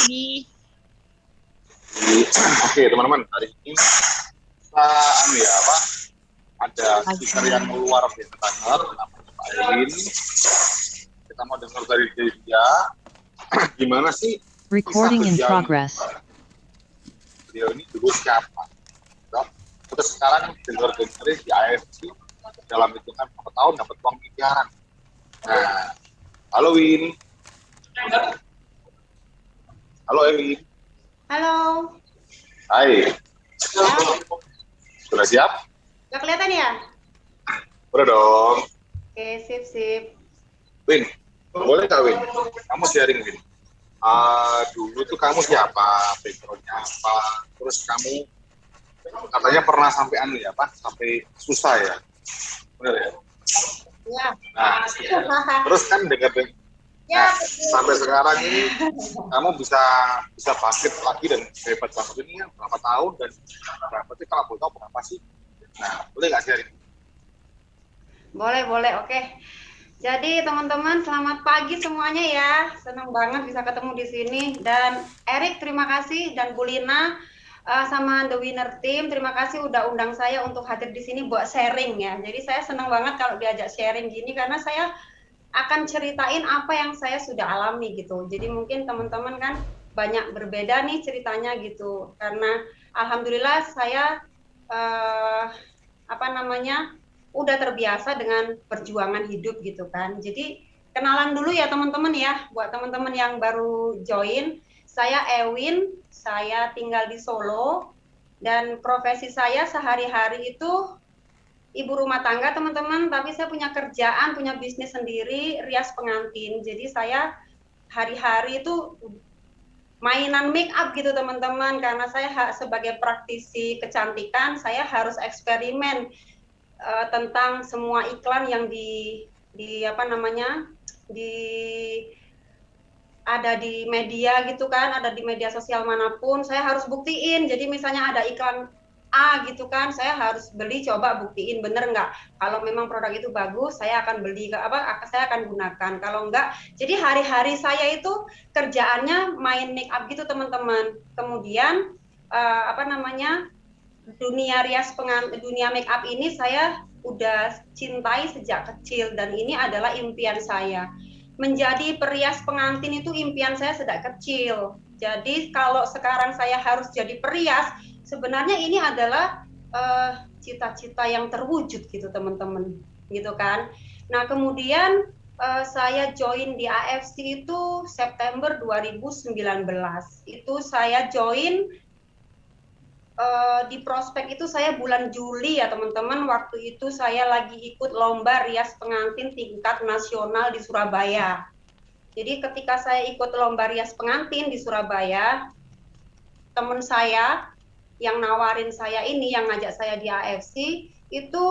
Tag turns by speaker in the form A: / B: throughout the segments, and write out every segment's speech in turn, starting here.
A: pagi.
B: Oke, teman-teman, hari ini kita ada speaker yang luar biasa namanya Pak Elin. Kita mau dengar dari dia gimana sih
C: Recording in progress.
B: Beliau ini dulu siapa? Terus sekarang dengar-dengar di AFC dalam hitungan berapa tahun dapat uang miliaran. Nah, halo Win. Halo Ewin.
D: Halo.
B: Hai. Sudah siap?
D: Gak kelihatan ya?
B: Udah dong.
D: Oke, sip.
B: Win, boleh nggak Win? Kamu sharing Win. Dulu tuh kamu siapa? Backgroundnya apa? Terus kamu katanya pernah sampai sampai susah ya? Benar ya?
D: Ya.
B: Nah, terus kan dengar
D: ya,
B: sampai sekarang ini kamu bisa bangkit lagi dan hebat banget ini ya, berapa tahun dan berapa sih kalau boleh tahu berapa sih? Nah, boleh nggak sharing?
D: Boleh, oke. Jadi teman-teman selamat pagi semuanya ya, senang banget bisa ketemu di sini. Dan Erik terima kasih dan Bu Lina sama The Winner Team terima kasih udah undang saya untuk hadir di sini buat sharing ya. Jadi saya senang banget kalau diajak sharing gini karena saya akan ceritain apa yang saya sudah alami gitu. Jadi mungkin teman-teman kan banyak berbeda nih ceritanya gitu. Karena alhamdulillah saya udah terbiasa dengan perjuangan hidup gitu kan. Jadi kenalan dulu ya teman-teman ya. Buat teman-teman yang baru join, saya Ewin, saya tinggal di Solo dan profesi saya sehari-hari itu ibu rumah tangga teman-teman, tapi saya punya kerjaan, punya bisnis sendiri, rias pengantin. Jadi saya hari-hari itu mainan make up gitu teman-teman, karena saya sebagai praktisi kecantikan, saya harus eksperimen tentang semua iklan yang ada di media gitu kan, ada di media sosial manapun, saya harus buktiin. Jadi misalnya ada iklan A gitu kan, saya harus beli, coba buktiin bener nggak. Kalau memang produk itu bagus, saya akan beli, saya akan gunakan. Kalau enggak, jadi hari-hari saya itu kerjaannya main make up gitu teman-teman. Kemudian dunia make up ini saya udah cintai sejak kecil dan ini adalah impian saya. Menjadi perias pengantin itu impian saya sejak kecil. Jadi kalau sekarang saya harus jadi perias, sebenarnya ini adalah cita-cita yang terwujud gitu teman-teman, gitu kan. Nah kemudian saya join di AFC itu September 2019. Itu saya join di prospek itu saya bulan Juli ya teman-teman, waktu itu saya lagi ikut lomba rias pengantin tingkat nasional di Surabaya. Jadi ketika saya ikut lomba rias pengantin di Surabaya, teman saya yang nawarin saya ini, yang ngajak saya di AFC, itu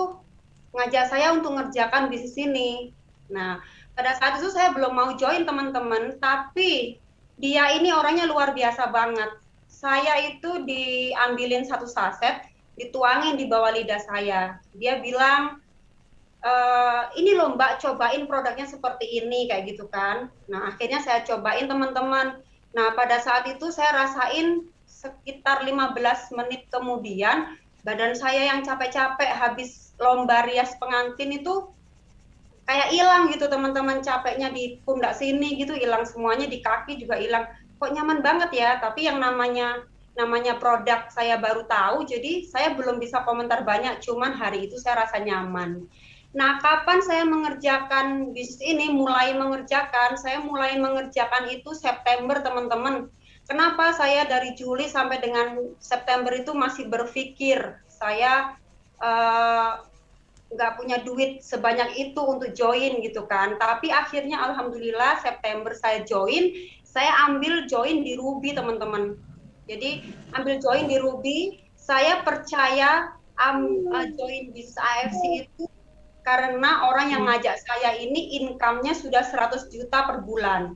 D: ngajak saya untuk ngerjakan bisnis ini. Nah, pada saat itu saya belum mau join teman-teman, tapi dia ini orangnya luar biasa banget. Saya itu diambilin satu saset, dituangin di bawah lidah saya. Dia bilang, ini loh Mbak, cobain produknya seperti ini, kayak gitu kan. Nah, akhirnya saya cobain teman-teman. Nah, pada saat itu saya rasain sekitar 15 menit kemudian, badan saya yang capek-capek habis lomba rias pengantin itu kayak hilang gitu teman-teman, capeknya di pundak sini gitu hilang semuanya, di kaki juga hilang. Kok nyaman banget ya, tapi yang namanya produk saya baru tahu, jadi saya belum bisa komentar banyak, cuman hari itu saya rasa nyaman. Nah, kapan saya mengerjakan bisnis ini, saya mulai mengerjakan itu September teman-teman. Kenapa saya dari Juli sampai dengan September itu masih berpikir, saya nggak punya duit sebanyak itu untuk join gitu kan, tapi akhirnya alhamdulillah September saya ambil join di Ruby teman-teman. Jadi ambil join di Ruby, saya percaya join bisnis AFC itu karena orang yang ngajak saya ini income-nya sudah 100 juta per bulan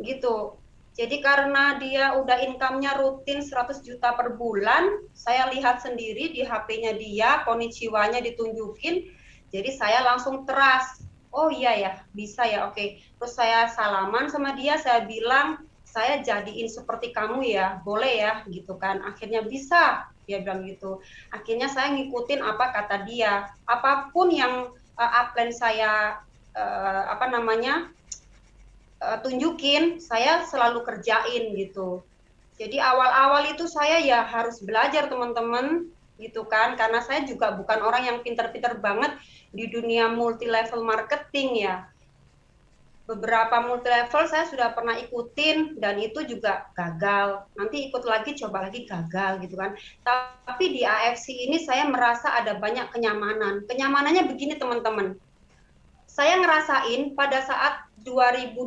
D: gitu. Jadi karena dia udah income-nya rutin 100 juta per bulan, saya lihat sendiri di HP-nya dia, konnichiwa-nya ditunjukin, jadi saya langsung trust. Oh iya ya, bisa ya, oke. Terus saya salaman sama dia, saya bilang, saya jadiin seperti kamu ya, boleh ya gitu kan. Akhirnya bisa, dia bilang gitu. Akhirnya saya ngikutin apa kata dia, apapun yang upline saya tunjukin, saya selalu kerjain gitu. Jadi awal-awal itu saya ya harus belajar teman-teman gitu kan, karena saya juga bukan orang yang pinter-pinter banget di dunia multi level marketing ya. Beberapa multi level saya sudah pernah ikutin dan itu juga gagal. Nanti ikut lagi, coba lagi gagal gitu kan. Tapi di AFC ini saya merasa ada banyak kenyamanan. Kenyamanannya begini teman-teman. Saya ngerasain pada saat 2020,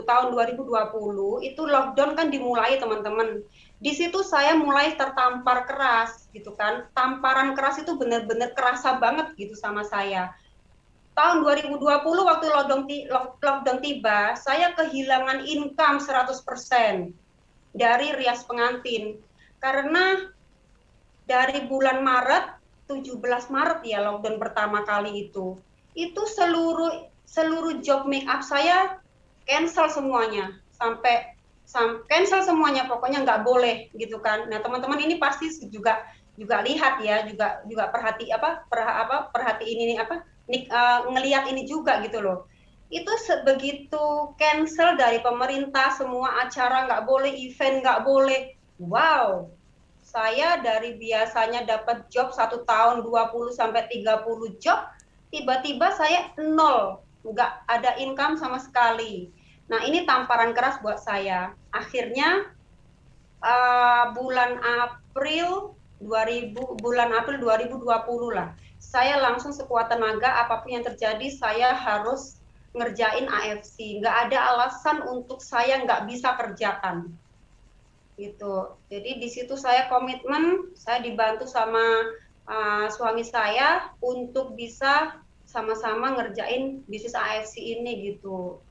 D: tahun 2020 itu lockdown kan dimulai teman-teman. Di situ saya mulai tertampar keras gitu kan. Tamparan keras itu benar-benar kerasa banget gitu sama saya. Tahun 2020 waktu lockdown tiba, saya kehilangan income 100% dari rias pengantin. Karena dari bulan Maret, 17 Maret ya lockdown pertama kali itu seluruh job make up saya cancel semuanya, sampai cancel semuanya, pokoknya nggak boleh gitu kan. Nah teman-teman ini pasti juga lihat ya, juga perhati ini ngelihat ini juga gitu loh. Itu begitu cancel dari pemerintah, semua acara nggak boleh, event nggak boleh. Wow, saya dari biasanya dapat job 1 tahun 20 sampai 30 job, tiba-tiba saya nol, nggak ada income sama sekali. Nah ini tamparan keras buat saya. Akhirnya bulan April 2020 lah, saya langsung sekuat tenaga, apapun yang terjadi saya harus ngerjain AFC. Nggak ada alasan untuk saya nggak bisa kerjakan gitu. Jadi di situ saya komitmen, saya dibantu sama suami saya untuk bisa sama-sama ngerjain bisnis AFC ini gitu.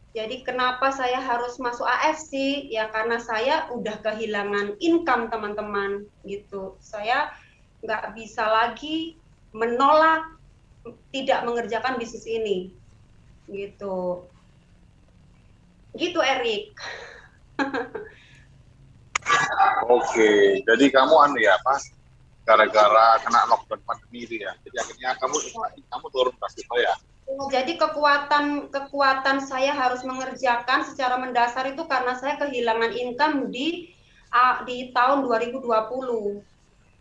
D: Jadi kenapa saya harus masuk AFC? Ya karena saya udah kehilangan income teman-teman gitu. Saya nggak bisa lagi menolak tidak mengerjakan bisnis ini gitu. Gitu Erik.
B: Oke, jadi kamu gara-gara kena lockdown pandemi itu ya. Jadi akhirnya kamu turun drastis ya.
D: Jadi kekuatan saya harus mengerjakan secara mendasar itu karena saya kehilangan income di tahun 2020.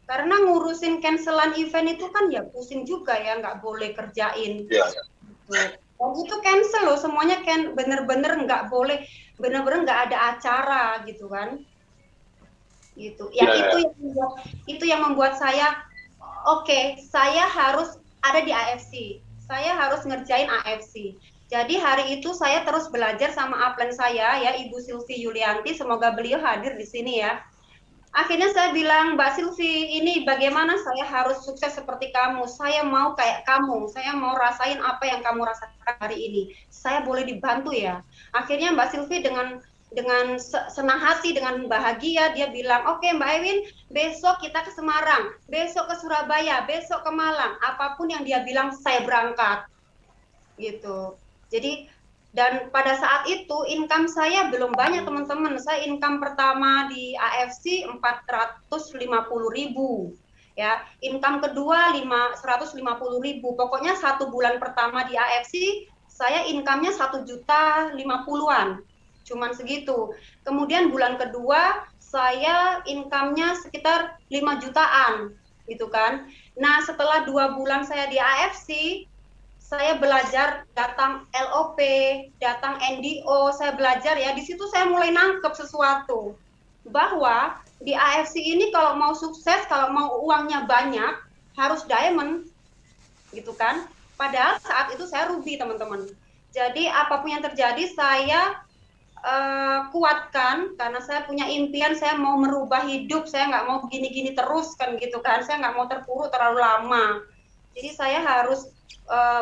D: Karena ngurusin cancelan event itu kan ya pusing juga ya, nggak boleh kerjain.
B: Iya, ya.
D: Dan itu cancel loh, semuanya kan bener-bener nggak boleh, bener-bener nggak ada acara gitu kan. Gitu. Ya, itu yang membuat saya oke, saya harus ada di AFC. Saya harus ngerjain AFC. Jadi hari itu saya terus belajar sama upline saya ya, Ibu Silvi Yulianti, semoga beliau hadir di sini ya. Akhirnya saya bilang, Mbak Silvi, ini bagaimana saya harus sukses seperti kamu? Saya mau kayak kamu, saya mau rasain apa yang kamu rasakan hari ini. Saya boleh dibantu ya? Akhirnya Mbak Silvi dengan senang hati, dengan bahagia, dia bilang, oke Mbak Ewin, besok kita ke Semarang, besok ke Surabaya, besok ke Malang, apapun yang dia bilang, saya berangkat. Gitu. Jadi, dan pada saat itu income saya belum banyak teman-teman. Saya income pertama di AFC 450.000 ya. Income kedua 150.000. Pokoknya 1 bulan pertama di AFC saya income-nya 1.050.000-an. Cuman segitu. Kemudian bulan kedua saya income-nya sekitar 5 jutaan gitu kan. Nah, setelah 2 bulan saya di AFC, saya belajar datang LOP, datang NDO, saya belajar ya, di situ saya mulai nangkep sesuatu. Bahwa di AFC ini kalau mau sukses, kalau mau uangnya banyak, harus diamond, gitu kan. Padahal saat itu saya ruby teman-teman. Jadi apapun yang terjadi, saya kuatkan, karena saya punya impian, saya mau merubah hidup, saya nggak mau gini-gini terus kan gitu kan, saya nggak mau terpuruk terlalu lama. Jadi saya harus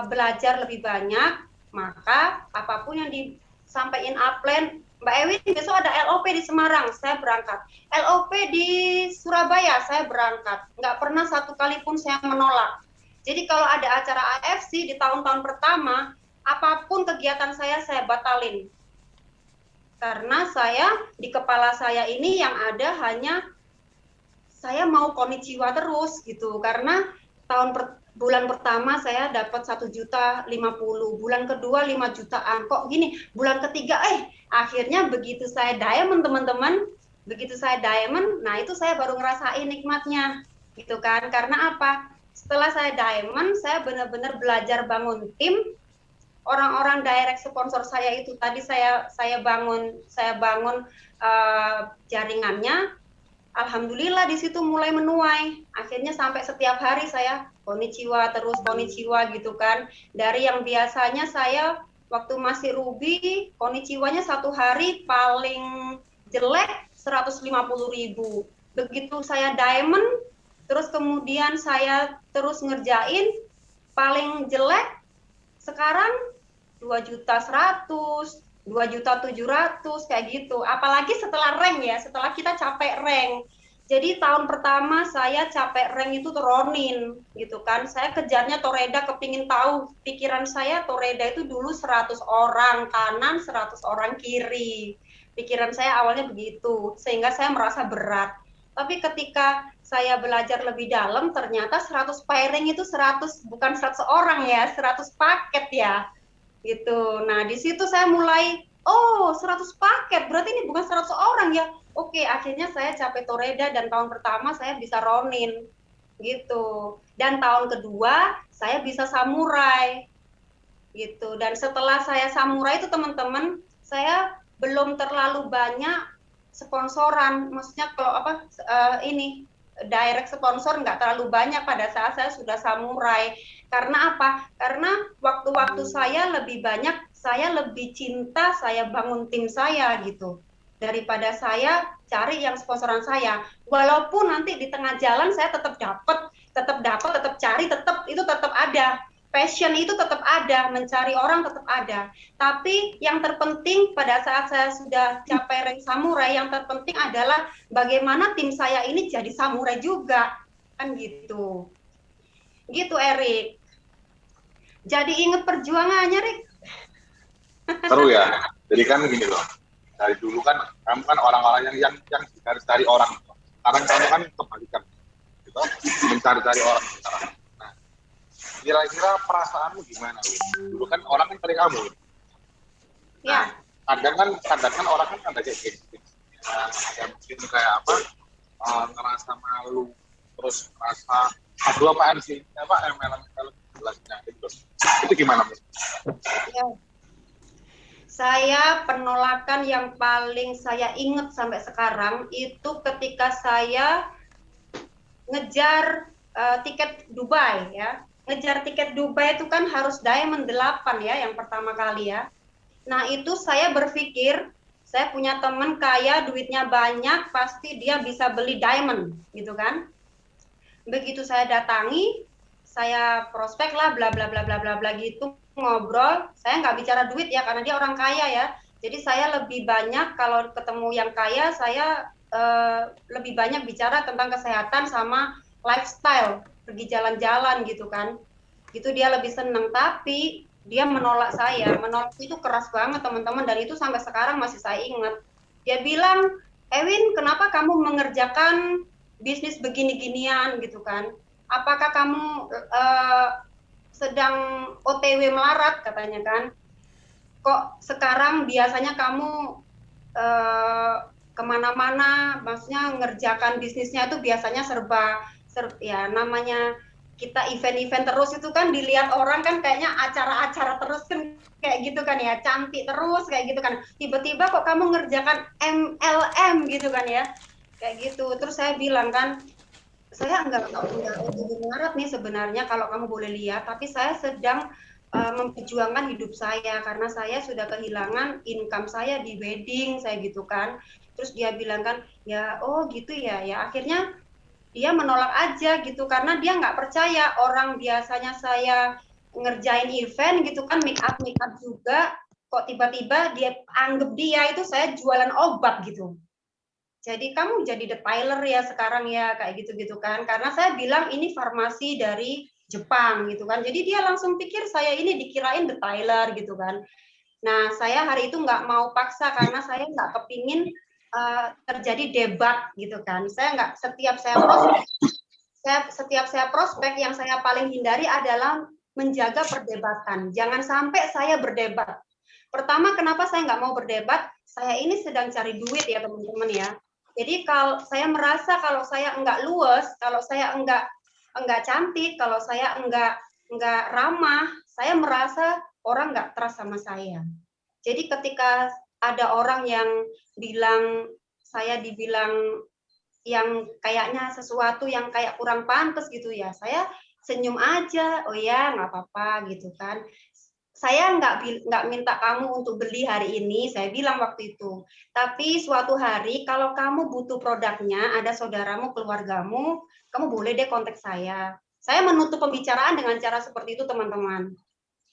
D: belajar lebih banyak, maka apapun yang disampaikan upline, Mbak Ewin besok ada LOP di Semarang, saya berangkat. LOP di Surabaya, saya berangkat. Nggak pernah satu kali pun saya menolak. Jadi kalau ada acara AFC di tahun-tahun pertama, apapun kegiatan saya batalin. Karena saya di kepala saya ini yang ada hanya saya mau konnichiwa terus gitu. Karena bulan pertama saya dapat 1.050.000, bulan kedua 5 jutaan. Kok gini? Bulan ketiga akhirnya begitu saya diamond teman-teman, begitu saya diamond, nah itu saya baru ngerasain nikmatnya gitu kan. Karena apa? Setelah saya diamond, saya benar-benar belajar bangun tim. Orang-orang direct sponsor saya itu tadi saya bangun jaringannya. Alhamdulillah di situ mulai menuai. Akhirnya sampai setiap hari saya konnichiwa terus konnichiwa gitu kan. Dari yang biasanya saya waktu masih Ruby, konnichiwanya satu hari paling jelek 150.000. Begitu saya diamond, terus kemudian saya terus ngerjain, paling jelek sekarang 2.100.000, 2.700.000 kayak gitu. Apalagi setelah rank ya, setelah kita capek rank. Jadi tahun pertama saya capek rank itu Ronin gitu kan. Saya kejarnya Toreda, kepingin tahu pikiran saya Toreda itu dulu 100 orang kanan, 100 orang kiri. Pikiran saya awalnya begitu, sehingga saya merasa berat. Tapi ketika saya belajar lebih dalam, ternyata 100 pairing itu 100, bukan 100 orang ya, 100 paket ya gitu. Nah, di situ saya mulai, oh 100 paket, berarti ini bukan 100 orang ya. Oke, akhirnya saya capai Toreda dan tahun pertama saya bisa Ronin gitu. Dan tahun kedua saya bisa Samurai gitu. Dan setelah saya Samurai itu teman-teman, saya belum terlalu banyak sponsoran. Maksudnya kalau ini direct sponsor nggak terlalu banyak pada saat saya sudah Samurai. Karena apa? Karena waktu-waktu saya lebih banyak, saya lebih cinta saya bangun tim saya gitu. Daripada saya cari yang sponsoran saya. Walaupun nanti di tengah jalan saya tetap cari, tetap ada. Passion itu tetap ada, mencari orang tetap ada. Tapi yang terpenting pada saat saya sudah capai rank samurai, yang terpenting adalah bagaimana tim saya ini jadi samurai juga. Kan gitu. Gitu, Erik. Jadi inget perjuangannya, Rik.
B: Seru ya. Jadi kan gini loh. Dari dulu kan kamu kan orang-orang yang cari orang. Sekarang kamu kan kebalikan. Gitu. Mencari-cari orang sekarang. Nah, kira-kira perasaanmu gimana, Win? Dulu kan orang kan cari kamu.
D: Ya.
B: Kadang kan orang kan ada kayak gitu. Ada mungkin kayak apa? Ngerasa malu, terus ngerasa aduh apaan sih? Apa MLM jelasnya gitu. Itu gimana, Mas?
D: Ya. Saya penolakan yang paling saya ingat sampai sekarang itu ketika saya ngejar tiket Dubai ya. Ngejar tiket Dubai itu kan harus Diamond 8 ya yang pertama kali ya. Nah, itu saya berpikir saya punya teman kaya, duitnya banyak, pasti dia bisa beli Diamond gitu kan. Begitu saya datangi, saya prospek lah bla bla bla bla bla bla gitu, ngobrol. Saya nggak bicara duit ya karena dia orang kaya ya. Jadi saya lebih banyak kalau ketemu yang kaya, saya lebih banyak bicara tentang kesehatan sama lifestyle, pergi jalan-jalan gitu kan. Itu dia lebih seneng, tapi dia menolak saya. Menolak itu keras banget teman-teman, dan itu sampai sekarang masih saya ingat. Dia bilang, Ewin, kenapa kamu mengerjakan bisnis begini-ginian gitu kan? Apakah kamu sedang OTW melarat katanya kan? Kok sekarang biasanya kamu kemana-mana, maksudnya ngerjakan bisnisnya itu biasanya ya namanya kita event-event terus itu kan dilihat orang kan kayaknya acara-acara terus kan kayak gitu kan ya, cantik terus kayak gitu kan. Tiba-tiba kok kamu ngerjakan MLM gitu kan ya, kayak gitu. Terus saya bilang kan, saya enggak melarat nih sebenarnya kalau kamu boleh lihat, tapi saya sedang memperjuangkan hidup saya karena saya sudah kehilangan income saya di wedding saya gitu kan. Terus dia bilang kan, ya oh gitu ya, ya akhirnya dia menolak aja gitu karena dia nggak percaya orang biasanya saya ngerjain event gitu kan, make up juga, kok tiba-tiba dia anggap dia itu saya jualan obat gitu. Jadi kamu jadi detailer ya sekarang ya kayak gitu-gitu kan, karena saya bilang ini farmasi dari Jepang gitu kan, jadi dia langsung pikir saya ini dikirain detailer gitu kan. Nah, saya hari itu nggak mau paksa karena saya nggak kepingin terjadi debat gitu kan. Saya nggak setiap saya prospek yang saya paling hindari adalah menjaga perdebatan. Jangan sampai saya berdebat. Pertama, kenapa saya nggak mau berdebat? Saya ini sedang cari duit ya teman-teman ya. Jadi kalau saya merasa kalau saya enggak luwes, kalau saya enggak cantik, kalau saya enggak ramah, saya merasa orang enggak trust sama saya. Jadi ketika ada orang yang bilang saya dibilang yang kayaknya sesuatu yang kayak kurang pantas gitu ya, saya senyum aja, oh ya nggak apa-apa gitu kan. Saya nggak minta kamu untuk beli hari ini, saya bilang waktu itu. Tapi suatu hari kalau kamu butuh produknya, ada saudaramu, keluargamu, kamu boleh deh kontak saya. Saya menutup pembicaraan dengan cara seperti itu teman-teman.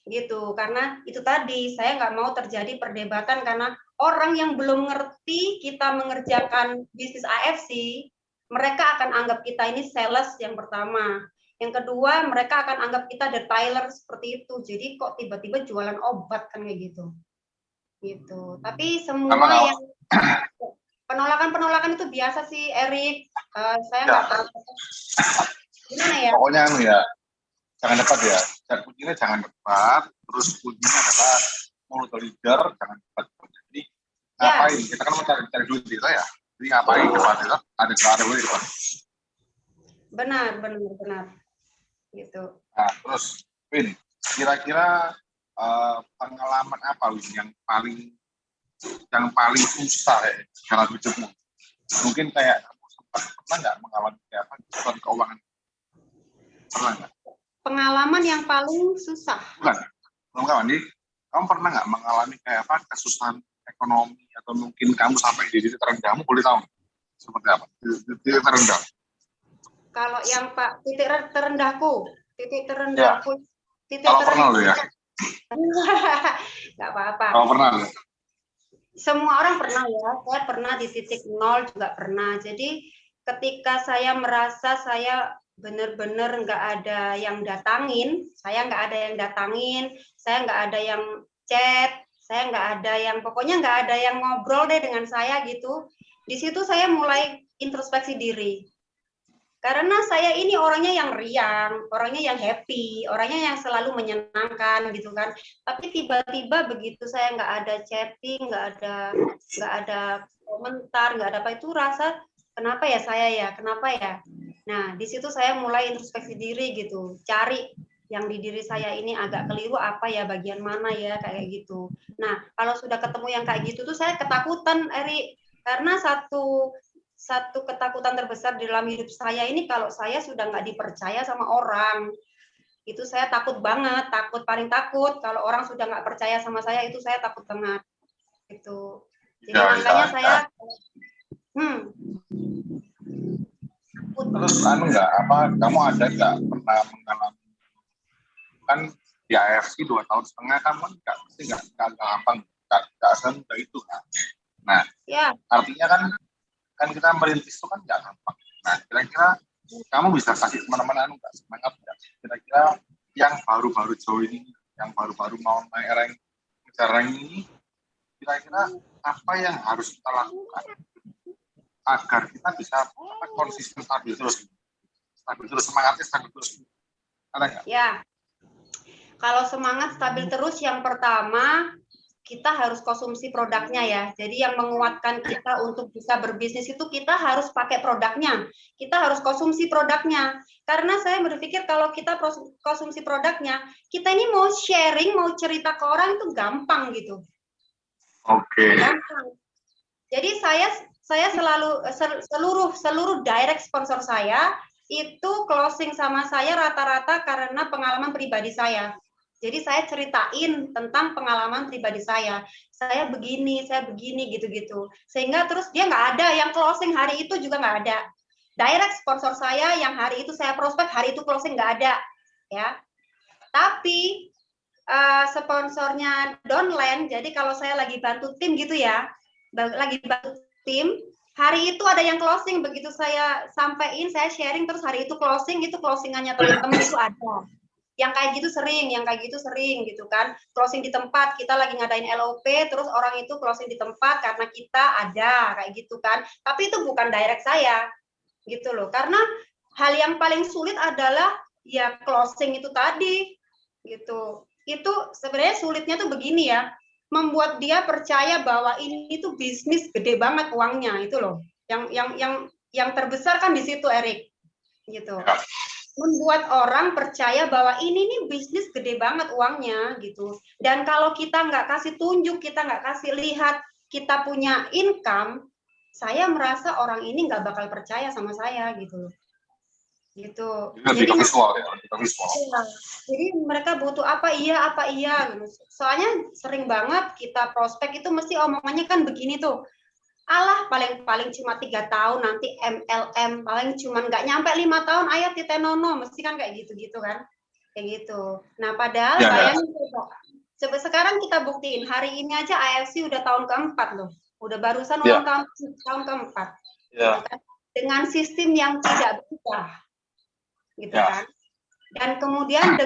D: Gitu, karena itu tadi, saya nggak mau terjadi perdebatan karena orang yang belum ngerti kita mengerjakan bisnis AFC, mereka akan anggap kita ini sales yang pertama. Yang kedua, mereka akan anggap kita detailer seperti itu. Jadi kok tiba-tiba jualan obat kan kayak gitu. Gitu. Tapi semua yang penolakan itu biasa sih, Erik. Saya nggak tahu. Gimana ya?
B: Pokoknya ya, jangan debat ya. Dan kuncinya jangan debat. Terus kuncinya adalah mulut leader, jangan debat. Jadi ngapain? Kita kan mau cari duit gitu ya. Jadi ngapain debat itu? Ada di depan.
D: Benar. Gitu.
B: Nah, terus Win, kira-kira pengalaman apa Win yang paling susah ya dalam hidupmu? Mungkin kayak kamu pernah nggak mengalami kayak apa kesusahan keuangan? Pernah nggak?
D: Pengalaman yang paling susah.
B: Bukan. Kamu pernah nggak mengalami kayak apa kesusahan ekonomi atau mungkin kamu sampai di titik terendahmu, boleh tahu seperti apa? Titik terendah.
D: Kalau yang titik terendahku.
B: Ya. Kalau pernah lo ya.
D: Nggak apa-apa.
B: Kalau pernah lo.
D: Semua orang pernah ya. Saya pernah di titik nol juga pernah. Jadi ketika saya merasa saya benar-benar nggak ada yang datangin, saya nggak ada yang chat, saya nggak ada yang, pokoknya nggak ada yang ngobrol deh dengan saya gitu. Di situ saya mulai introspeksi diri. Karena saya ini orangnya yang riang, orangnya yang happy, orangnya yang selalu menyenangkan gitu kan. Tapi tiba-tiba begitu saya nggak ada chatting, nggak ada komentar, nggak ada apa, itu rasa kenapa ya saya ya, kenapa ya. Nah di situ saya mulai introspeksi diri gitu, cari yang di diri saya ini agak keliru apa ya, bagian mana ya kayak gitu. Nah kalau sudah ketemu yang kayak gitu tuh saya ketakutan, Eri, karena satu ketakutan terbesar di dalam hidup saya ini kalau saya sudah nggak dipercaya sama orang, itu saya takut banget, paling takut kalau orang sudah nggak percaya sama saya, itu saya takut banget itu. Jadi makanya saya
B: Terus kamu ada nggak pernah mengalami, kan di AFC 2,5 tahun kan nggak gampang, nggak semudah itu kan. Nah ya. Artinya kan kita merintis itu kan nggak gampang. Nah, kira-kira kamu bisa kasih teman-teman nggak semangat nggak? Kira-kira yang baru-baru join ini, yang baru-baru mau naik rank ini, kira-kira apa yang harus kita lakukan agar kita bisa konsisten stabil terus, semangatnya stabil terus? Ada nggak?
D: Ya, kalau semangat stabil terus, yang pertama kita harus konsumsi produknya ya. Jadi yang menguatkan kita untuk bisa berbisnis itu kita harus pakai produknya. Kita harus konsumsi produknya. Karena saya berpikir kalau kita konsumsi produknya, kita ini mau sharing, mau cerita ke orang itu gampang gitu.
B: Oke.
D: Gampang. Jadi saya selalu seluruh direct sponsor saya itu closing sama saya rata-rata karena pengalaman pribadi saya. Jadi saya ceritain tentang pengalaman pribadi saya. Saya begini gitu-gitu. Sehingga terus dia nggak ada yang closing hari itu juga nggak ada. Direct sponsor saya yang hari itu saya prospek, hari itu closing nggak ada. Ya. Tapi sponsornya downline, jadi kalau saya lagi bantu tim gitu ya, hari itu ada yang closing, begitu saya sampaikan, saya sharing, terus hari itu closingannya teman-teman itu ada. Yang kayak gitu sering gitu kan. Closing di tempat, kita lagi ngadain LOP, terus orang itu closing di tempat karena kita ada, kayak gitu kan. Tapi itu bukan direct saya, gitu loh. Karena hal yang paling sulit adalah ya closing itu tadi, gitu. Itu sebenarnya sulitnya tuh begini ya, membuat dia percaya bahwa ini tuh bisnis gede banget uangnya, itu loh. Yang terbesar kan di situ, Erik, gitu. Membuat orang percaya bahwa ini nih bisnis gede banget uangnya gitu. Dan kalau kita nggak kasih tunjuk, kita nggak kasih lihat kita punya income, saya merasa orang ini nggak bakal percaya sama saya gitu. Gitu.
B: Lebih ke visual ya, lebih ke visual.
D: Iya. Jadi mereka butuh apa iya gitu. Soalnya sering banget kita prospek itu mesti omongannya kan begini tuh. Alah paling cuma 3 tahun nanti MLM, paling cuma nggak nyampe 5 tahun ayat titenono, mesti kan kayak gitu kan, kayak gitu. Nah padahal bayangin coba sekarang kita buktiin, hari ini aja AFC udah tahun keempat loh, udah barusan ulang tahun keempat, gitu kan? Dengan sistem yang tidak berubah, gitu kan. Dan kemudian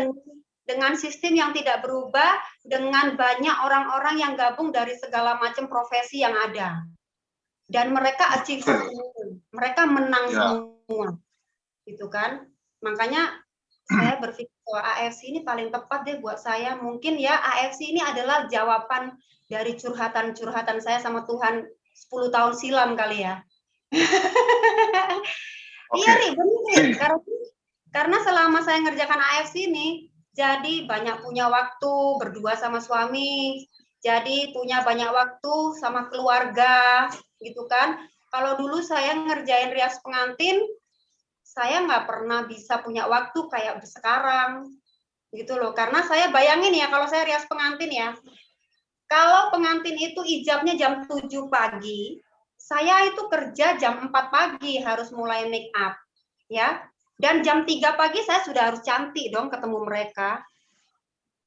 D: dengan sistem yang tidak berubah, dengan banyak orang-orang yang gabung dari segala macam profesi yang ada. Dan mereka achieve semua, mereka menang semua, gitu kan. Makanya saya berpikir bahwa AFC ini paling tepat deh buat saya. Mungkin ya AFC ini adalah jawaban dari curhatan-curhatan saya sama Tuhan 10 tahun silam kali ya. Iya nih, benar. Karena selama saya ngerjakan AFC ini, jadi banyak punya waktu berdua sama suami, jadi punya banyak waktu sama keluarga, gitu kan. Kalau dulu saya ngerjain rias pengantin, saya nggak pernah bisa punya waktu kayak sekarang, gitu loh. Karena saya bayangin ya, kalau saya rias pengantin ya, kalau pengantin itu ijabnya jam 7 pagi, saya itu kerja jam 4 pagi harus mulai make up, ya. Dan jam 3 pagi saya sudah harus cantik dong ketemu mereka,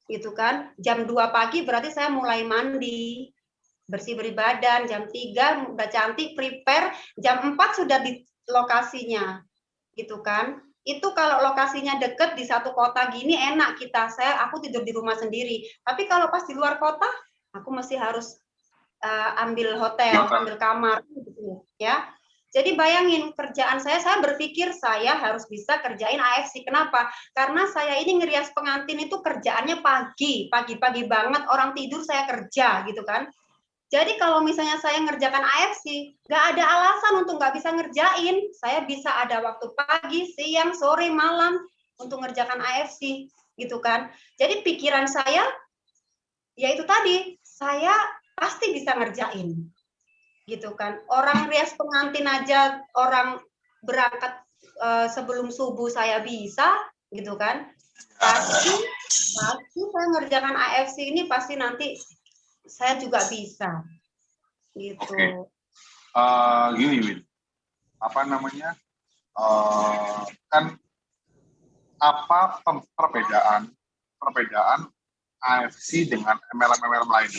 D: gitu kan. Jam 2 pagi berarti saya mulai mandi, bersih-bersih badan, jam 3 udah cantik, prepare, jam 4 sudah di lokasinya, gitu kan. Itu kalau lokasinya deket di satu kota gini enak aku tidur di rumah sendiri. Tapi kalau pas di luar kota, aku masih harus ambil hotel, ambil kamar, gitu ya. Jadi bayangin kerjaan saya berpikir saya harus bisa kerjain AFC. Kenapa? Karena saya ini ngerias pengantin itu kerjaannya pagi-pagi banget, orang tidur saya kerja gitu kan. Jadi kalau misalnya saya ngerjakan AFC, nggak ada alasan untuk nggak bisa ngerjain. Saya bisa ada waktu pagi, siang, sore, malam untuk ngerjakan AFC gitu kan. Jadi pikiran saya, ya itu tadi, saya pasti bisa ngerjain. Gitu kan. Orang rias pengantin aja orang berangkat sebelum subuh saya bisa, gitu kan. Pasti saya ngerjakan AFC ini pasti nanti saya juga bisa. Gitu.
B: Gini, Win. Apa namanya? Kan apa perbedaan AFC dengan MLM lain?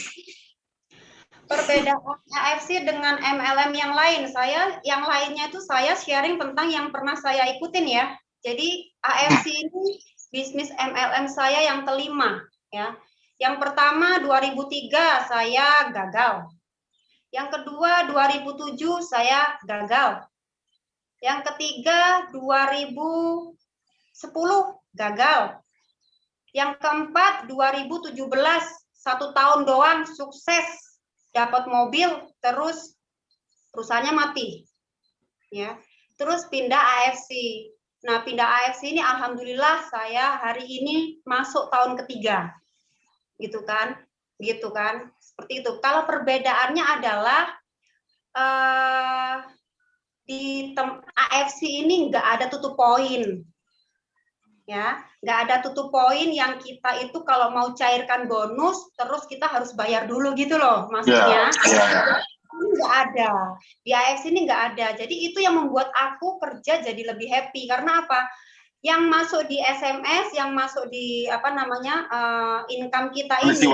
D: Perbedaan AFC dengan MLM yang lain, yang lainnya itu saya sharing tentang yang pernah saya ikutin ya. Jadi AFC ini bisnis MLM saya yang kelima ya. Yang pertama 2003 saya gagal. Yang kedua 2007 saya gagal. Yang ketiga 2010 gagal. Yang keempat 2017 1 tahun doang sukses. Dapat mobil, terus perusahaannya mati, ya. Terus pindah AFC. Nah, pindah AFC ini alhamdulillah saya hari ini masuk tahun ketiga, gitu kan, seperti itu. Kalau perbedaannya adalah di AFC ini nggak ada tutup poin, ya, nggak ada tutup poin yang kita itu kalau mau cairkan bonus terus kita harus bayar dulu gitu loh maksudnya. Ini nggak ada, di AFC ini nggak ada. Jadi itu yang membuat aku kerja jadi lebih happy. Karena apa? Yang masuk di SMS, yang masuk di apa namanya income kita ini,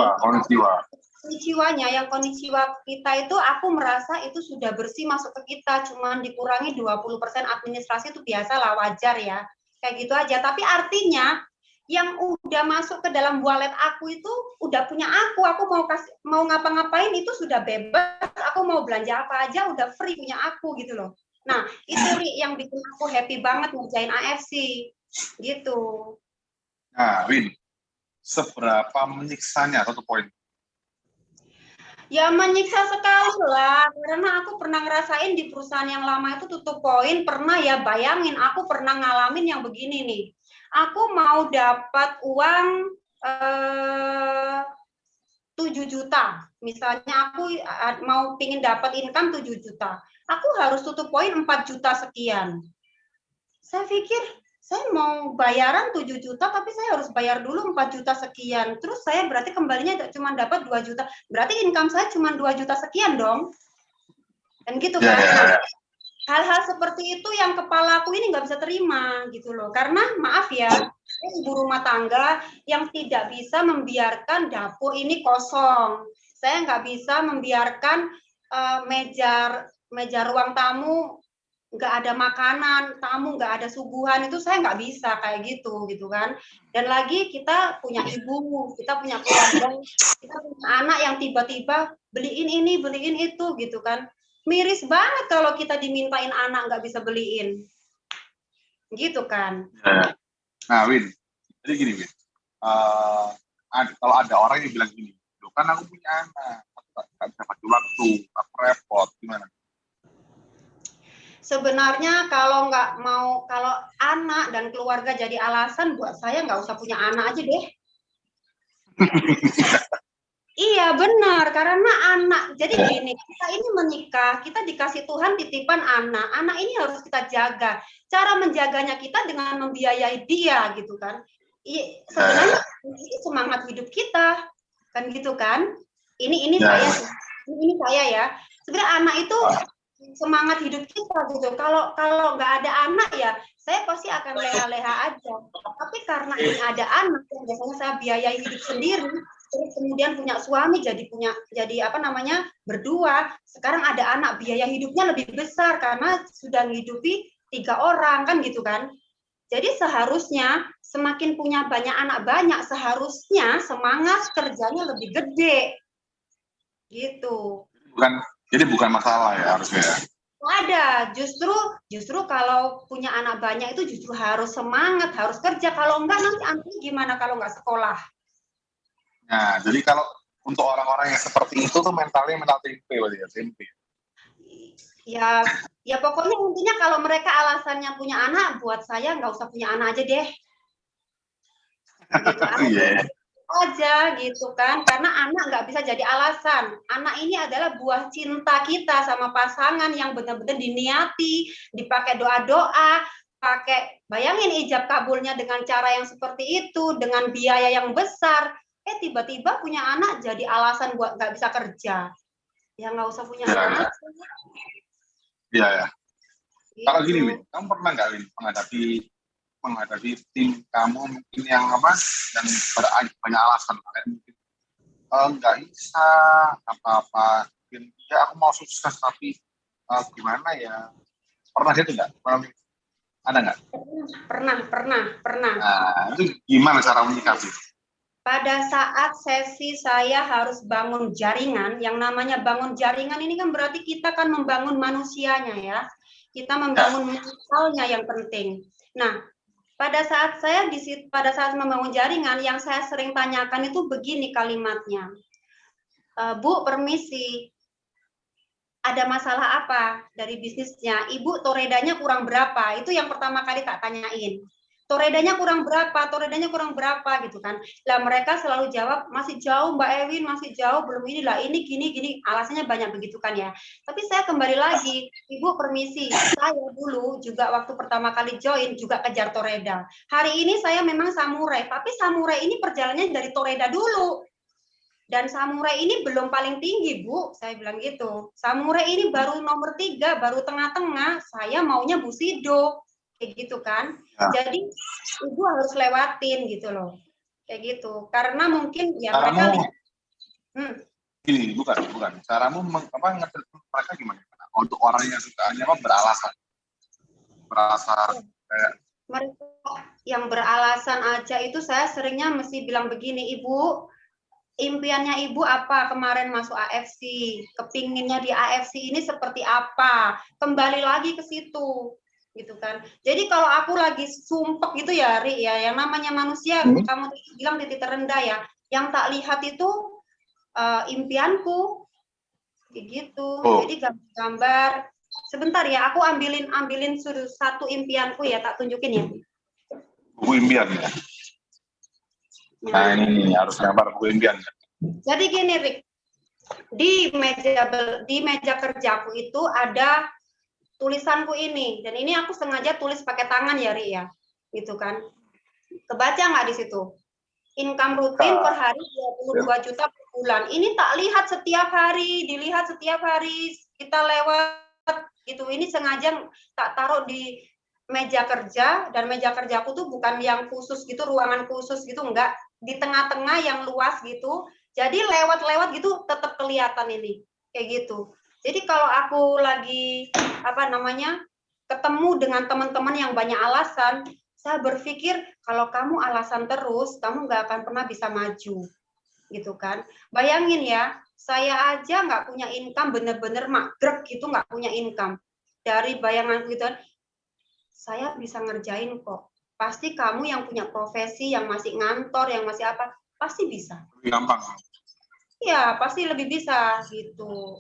D: konnichiwa-nya, yang konnichiwa kita itu aku merasa itu sudah bersih masuk ke kita, cuman dikurangi 20% administrasi itu biasa lah, wajar ya. Kayak gitu aja, tapi artinya yang udah masuk ke dalam wallet aku itu udah punya aku mau ngapa-ngapain itu sudah bebas, aku mau belanja apa aja udah free punya aku gitu loh. Nah, itu Ri, yang bikin aku happy banget ngerjain AFC gitu.
B: Nah, Win, seberapa menyiksanya satu poin?
D: Ya menyiksa sekali lah, karena aku pernah ngerasain di perusahaan yang lama itu tutup poin, pernah ya bayangin aku pernah ngalamin yang begini nih. Aku mau dapat uang 7 juta, misalnya aku mau pingin dapat income 7 juta, aku harus tutup poin 4 juta sekian. Saya pikir saya mau bayaran 7 juta tapi saya harus bayar dulu 4 juta sekian. Terus saya berarti kembalinya cuma dapat 2 juta. Berarti income saya cuma 2 juta sekian dong. Dan gitu kan. Nah, hal-hal seperti itu yang kepala aku ini nggak bisa terima gitu loh. Karena maaf ya, saya ibu rumah tangga yang tidak bisa membiarkan dapur ini kosong. Saya nggak bisa membiarkan meja ruang tamu nggak ada makanan, tamu nggak ada suguhan, itu saya nggak bisa kayak gitu kan. Dan lagi kita punya ibu, kita punya keluarga, kita punya anak yang tiba-tiba beliin ini, beliin itu gitu kan. Miris banget kalau kita dimintain anak nggak bisa beliin. Gitu kan.
B: Nah, Win, jadi gini, Win. Kalau ada orang yang bilang gini, kan aku punya anak, nggak bisa bagi waktu, aku repot, gimana?
D: Sebenarnya kalau anak dan keluarga jadi alasan buat saya nggak usah punya anak aja deh. Iya benar, karena anak, jadi gini, kita ini menikah, kita dikasih Tuhan titipan anak ini harus kita jaga. Cara menjaganya kita dengan membiayai dia gitu kan. Sebenarnya ini semangat hidup kita, kan gitu kan. Ini saya ya. Sebenarnya anak itu semangat hidup kita gitu. Kalau nggak ada anak ya, saya pasti akan leha-leha aja. Tapi karena ini ada anak, yang biasanya saya biayai hidup sendiri, terus kemudian punya suami berdua. Sekarang ada anak, biaya hidupnya lebih besar karena sudah menghidupi 3 orang kan gitu kan. Jadi seharusnya semakin punya banyak anak banyak, seharusnya semangat kerjanya lebih gede. Gitu.
B: Jadi bukan masalah ya harusnya.
D: Ada, justru kalau punya anak banyak itu justru harus semangat, harus kerja. Kalau enggak nanti anaknya gimana kalau enggak sekolah?
B: Nah, jadi kalau untuk orang-orang yang seperti itu tuh mentalnya mental tempe berarti ya, tempe.
D: Ya pokoknya intinya kalau mereka alasannya punya anak, buat saya nggak usah punya anak aja deh. Gitu aja gitu kan, karena anak nggak bisa jadi alasan. Anak ini adalah buah cinta kita sama pasangan yang benar-benar diniati, dipakai doa-doa, bayangin ijab kabulnya dengan cara yang seperti itu, dengan biaya yang besar. Tiba-tiba punya anak jadi alasan buat nggak bisa kerja. Ya nggak usah punya anak.
B: Iya ya. Gitu. Kalau gini, Win, kamu pernah nggak, Win, menghadapi tim kamu mungkin yang dan banyak alasan, kayak mungkin nggak bisa apa-apa, mungkin ya aku mau sukses tapi gimana ya, pernah gitu nggak? Ada nggak?
D: Pernah.
B: Nah, itu gimana cara menyikapi?
D: Pada saat sesi saya harus bangun jaringan, yang namanya bangun jaringan ini kan berarti kita kan membangun manusianya ya, kita membangun mentalnya yang penting. Nah, pada saat membangun jaringan, yang saya sering tanyakan itu begini kalimatnya, Bu, permisi, ada masalah apa dari bisnisnya? Ibu, toredanya kurang berapa? Itu yang pertama kali tak tanyain. Toredanya kurang berapa gitu kan. Lah mereka selalu jawab, masih jauh Mbak Ewin, masih jauh, belum inilah, ini gini, alasannya banyak begitu kan ya. Tapi saya kembali lagi, Ibu permisi, saya dulu juga waktu pertama kali join juga kejar toreda. Hari ini saya memang samurai, tapi samurai ini perjalanannya dari toreda dulu. Dan samurai ini belum paling tinggi, Bu. Saya bilang gitu. Samurai ini baru nomor 3, baru tengah-tengah. Saya maunya Bushido. Kayak gitu kan. Jadi ibu harus lewatin gitu loh. Kayak gitu. Karena mungkin ya mereka
B: gini, bukan. Caramu ngetes mereka gimana? Untuk orang yang sukanya beralasan. Beralasan kayak
D: yang beralasan aja itu saya seringnya mesti bilang begini, Ibu, impiannya Ibu apa kemarin masuk AFC? Kepinginnya di AFC ini seperti apa? Kembali lagi ke situ, gitu kan. Jadi kalau aku lagi sumpek gitu ya, Ri, ya, yang namanya manusia, kamu bilang titik terendah ya, yang tak lihat itu impianku, kayak gitu. Jadi gambar. Sebentar ya, aku ambilin satu impianku ya, tak tunjukin ya.
B: Buku impian ya. Nah ini harus gambar buku impian.
D: Jadi gini, Rick, di meja kerjaku itu ada tulisanku ini, dan ini aku sengaja tulis pakai tangan ya, Ri ya, gitu kan. Kebaca nggak di situ? Income rutin per hari 22 juta per bulan. Ini tak lihat setiap hari, dilihat setiap hari kita lewat gitu. Ini sengaja tak taruh di meja kerja, dan meja kerjaku tuh bukan yang khusus gitu, ruangan khusus gitu, enggak, di tengah-tengah yang luas gitu. Jadi lewat-lewat gitu tetap kelihatan ini kayak gitu. Jadi kalau aku lagi ketemu dengan teman-teman yang banyak alasan, saya berpikir kalau kamu alasan terus, kamu nggak akan pernah bisa maju, gitu kan. Bayangin ya, saya aja nggak punya income, bener-bener magrek gitu, nggak punya income. Dari bayangan gitu, saya bisa ngerjain kok. Pasti kamu yang punya profesi, yang masih ngantor, yang masih apa, pasti bisa.
B: Lebih gampang.
D: Ya, pasti lebih bisa gitu.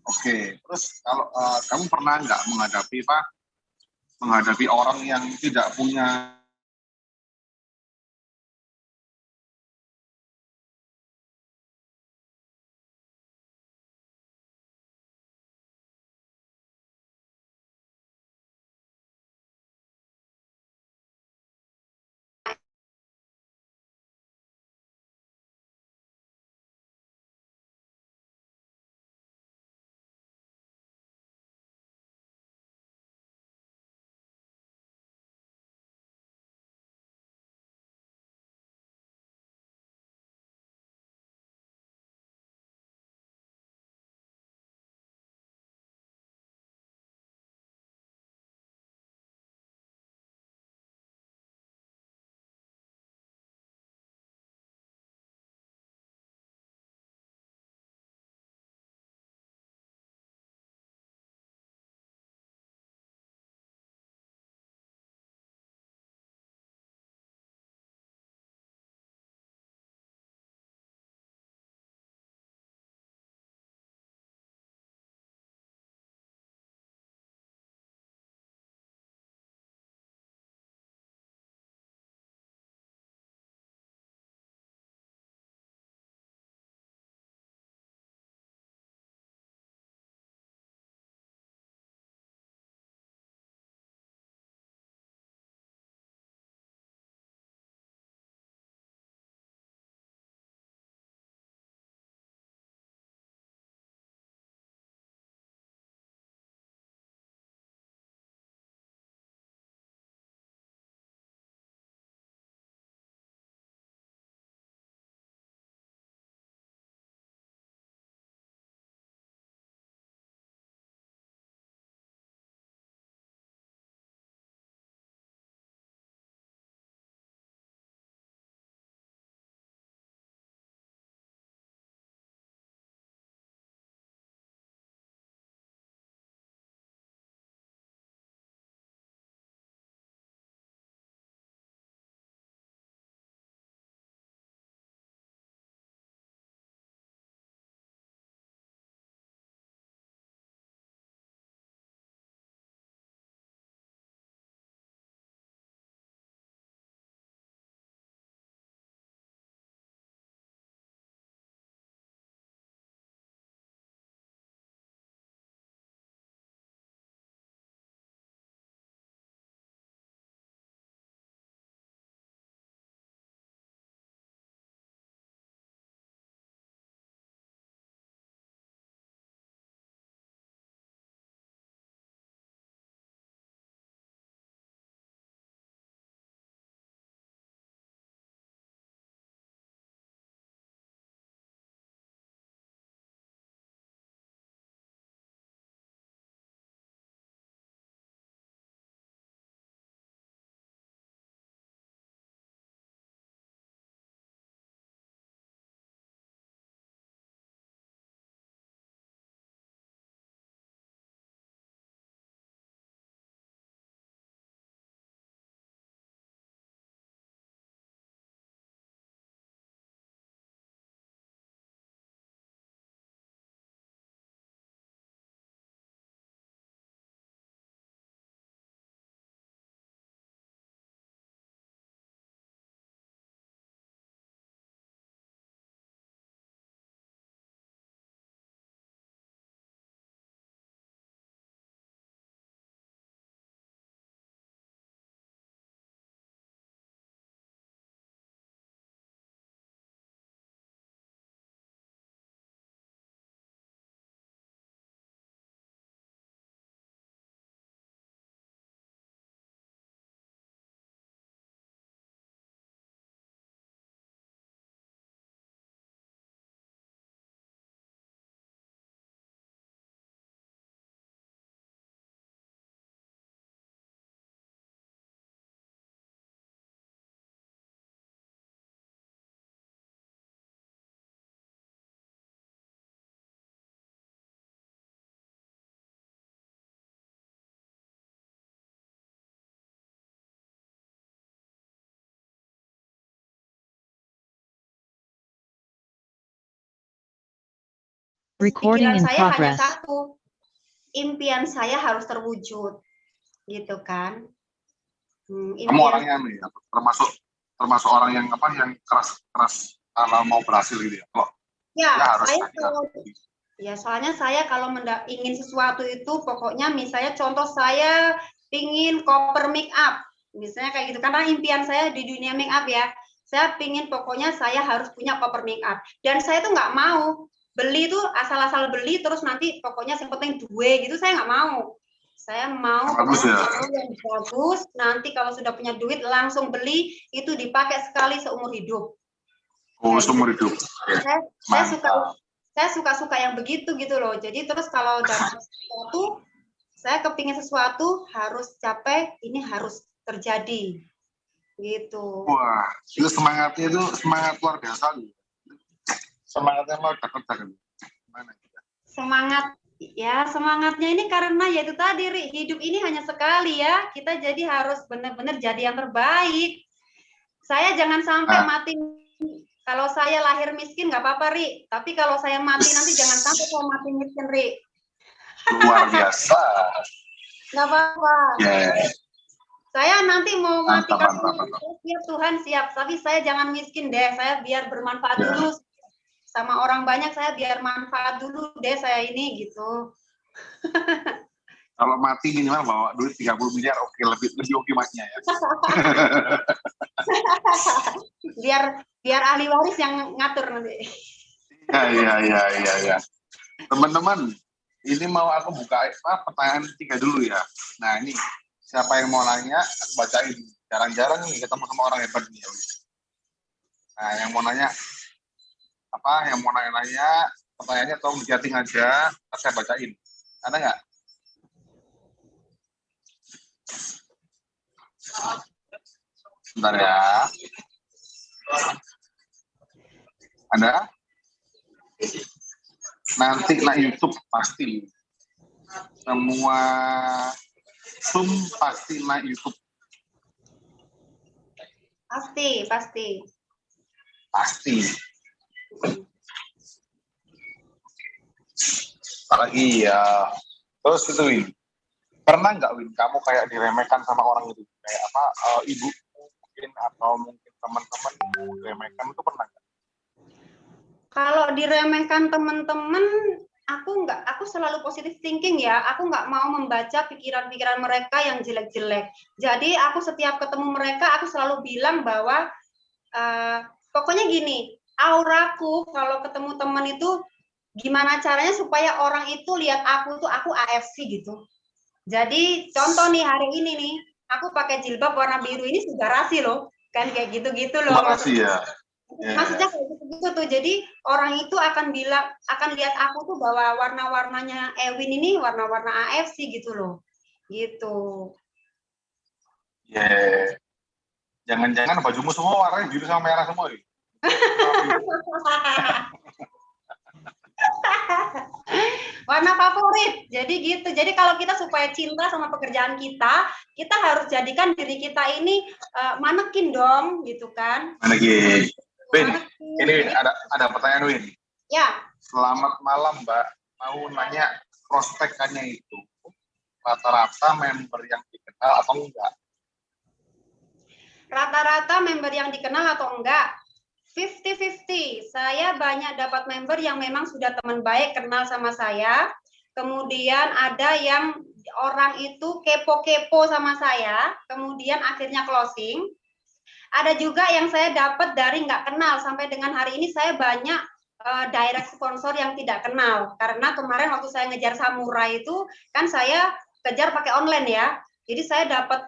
B: Oke, terus kalau kamu pernah nggak menghadapi orang yang tidak punya
C: Recording
D: pikiran
C: in
D: saya hanya
C: progress.
D: satu, impian saya harus terwujud, gitu kan.
B: Kamu
D: Impian
B: orangnya nih, termasuk orang yang yang keras kalau mau berhasil gitu ya. Kalau
D: ya,
B: ya harus
D: saya
B: ada.
D: kalau ya soalnya saya kalau ingin sesuatu itu pokoknya misalnya contoh saya ingin koper make up, misalnya kayak gitu, karena impian saya di dunia make up ya, saya pingin pokoknya saya harus punya koper make up, dan saya tuh nggak mau beli tuh asal-asal beli terus nanti pokoknya yang penting duit gitu, saya nggak mau. Saya mau
B: Bagus ya.
D: yang bagus, nanti kalau sudah punya duit langsung beli, itu dipakai sekali seumur hidup.
B: Oh, seumur hidup.
D: Saya suka yang begitu gitu loh. Jadi terus kalau dapat sesuatu, saya kepingin sesuatu harus capek, ini harus terjadi gitu.
B: Wah, itu semangatnya itu semangat luar biasa. Semangatnya mau dapat.
D: Semangatnya ini karena yaitu tadi, Ri, hidup ini hanya sekali ya. Kita jadi harus benar-benar jadi yang terbaik. Saya jangan sampai mati. Kalau saya lahir miskin nggak apa-apa, Ri. Tapi kalau saya mati nanti jangan sampai saya mati miskin, Ri.
B: Luar biasa.
D: Nggak apa-apa.
B: Yeah.
D: Saya nanti mau mati
B: mantap.
D: Siap Tuhan, siap. Tapi saya jangan miskin deh. Saya biar bermanfaat dulu. Sama orang banyak saya biar manfaat dulu deh saya ini gitu.
B: Kalau mati minimal bawa duit 30 miliar, oke, lebih oke masnya ya.
D: biar ahli waris yang ngatur nanti.
B: Iya. Teman-teman, ini mau aku buka pertanyaan 3 dulu ya. Nah, ini siapa yang mau nanya, aku bacain. Jarang-jarang nih ketemu sama orang hebat nih. Nah, yang mau nanya yang mau nanya pertanyaannya tolong di-chatting aja, saya bacain. Ada nggak? Bentar ya. Ada? Nanti YouTube pasti. Semua Zoom pasti naik YouTube. Pasti. Apalagi ya. Terus itu, Win. Pernah nggak, Win, kamu kayak diremehkan sama orang itu? Kayak ibu mungkin atau mungkin teman-teman diremehkan, itu pernah nggak?
D: Kalau diremehkan teman-teman, aku selalu positive thinking ya. Aku nggak mau membaca pikiran-pikiran mereka yang jelek-jelek. Jadi aku setiap ketemu mereka, aku selalu bilang bahwa pokoknya gini, auraku kalau ketemu teman itu gimana caranya supaya orang itu lihat aku AFC gitu. Jadi contoh nih hari ini nih, aku pakai jilbab warna biru ini garasi loh, kan kayak gitu-gitu loh.
B: Garasi ya.
D: Maksudnya kayak gitu tuh. Jadi orang itu akan lihat aku tuh bahwa warna-warnanya Ewin ini warna-warna AFC gitu loh. Gitu.
B: Jangan-jangan bajumu semua warnanya biru sama merah semua.
D: Warna favorit. Jadi gitu. Jadi kalau kita supaya cinta sama pekerjaan kita harus jadikan diri kita ini manekin dong, gitu kan.
B: Manekin. Win, ini ada pertanyaan, Win.
D: Ya.
B: Selamat malam, Mbak. Mau nanya prospekannya itu rata-rata member yang dikenal atau enggak?
D: Rata-rata member yang dikenal atau enggak? 50-50. Saya banyak dapat member yang memang sudah teman baik, kenal sama saya. Kemudian ada yang orang itu kepo-kepo sama saya, kemudian akhirnya closing. Ada juga yang saya dapat dari nggak kenal, sampai dengan hari ini saya banyak direct sponsor yang tidak kenal. Karena kemarin waktu saya ngejar samurai itu, kan saya kejar pakai online ya. Jadi saya dapat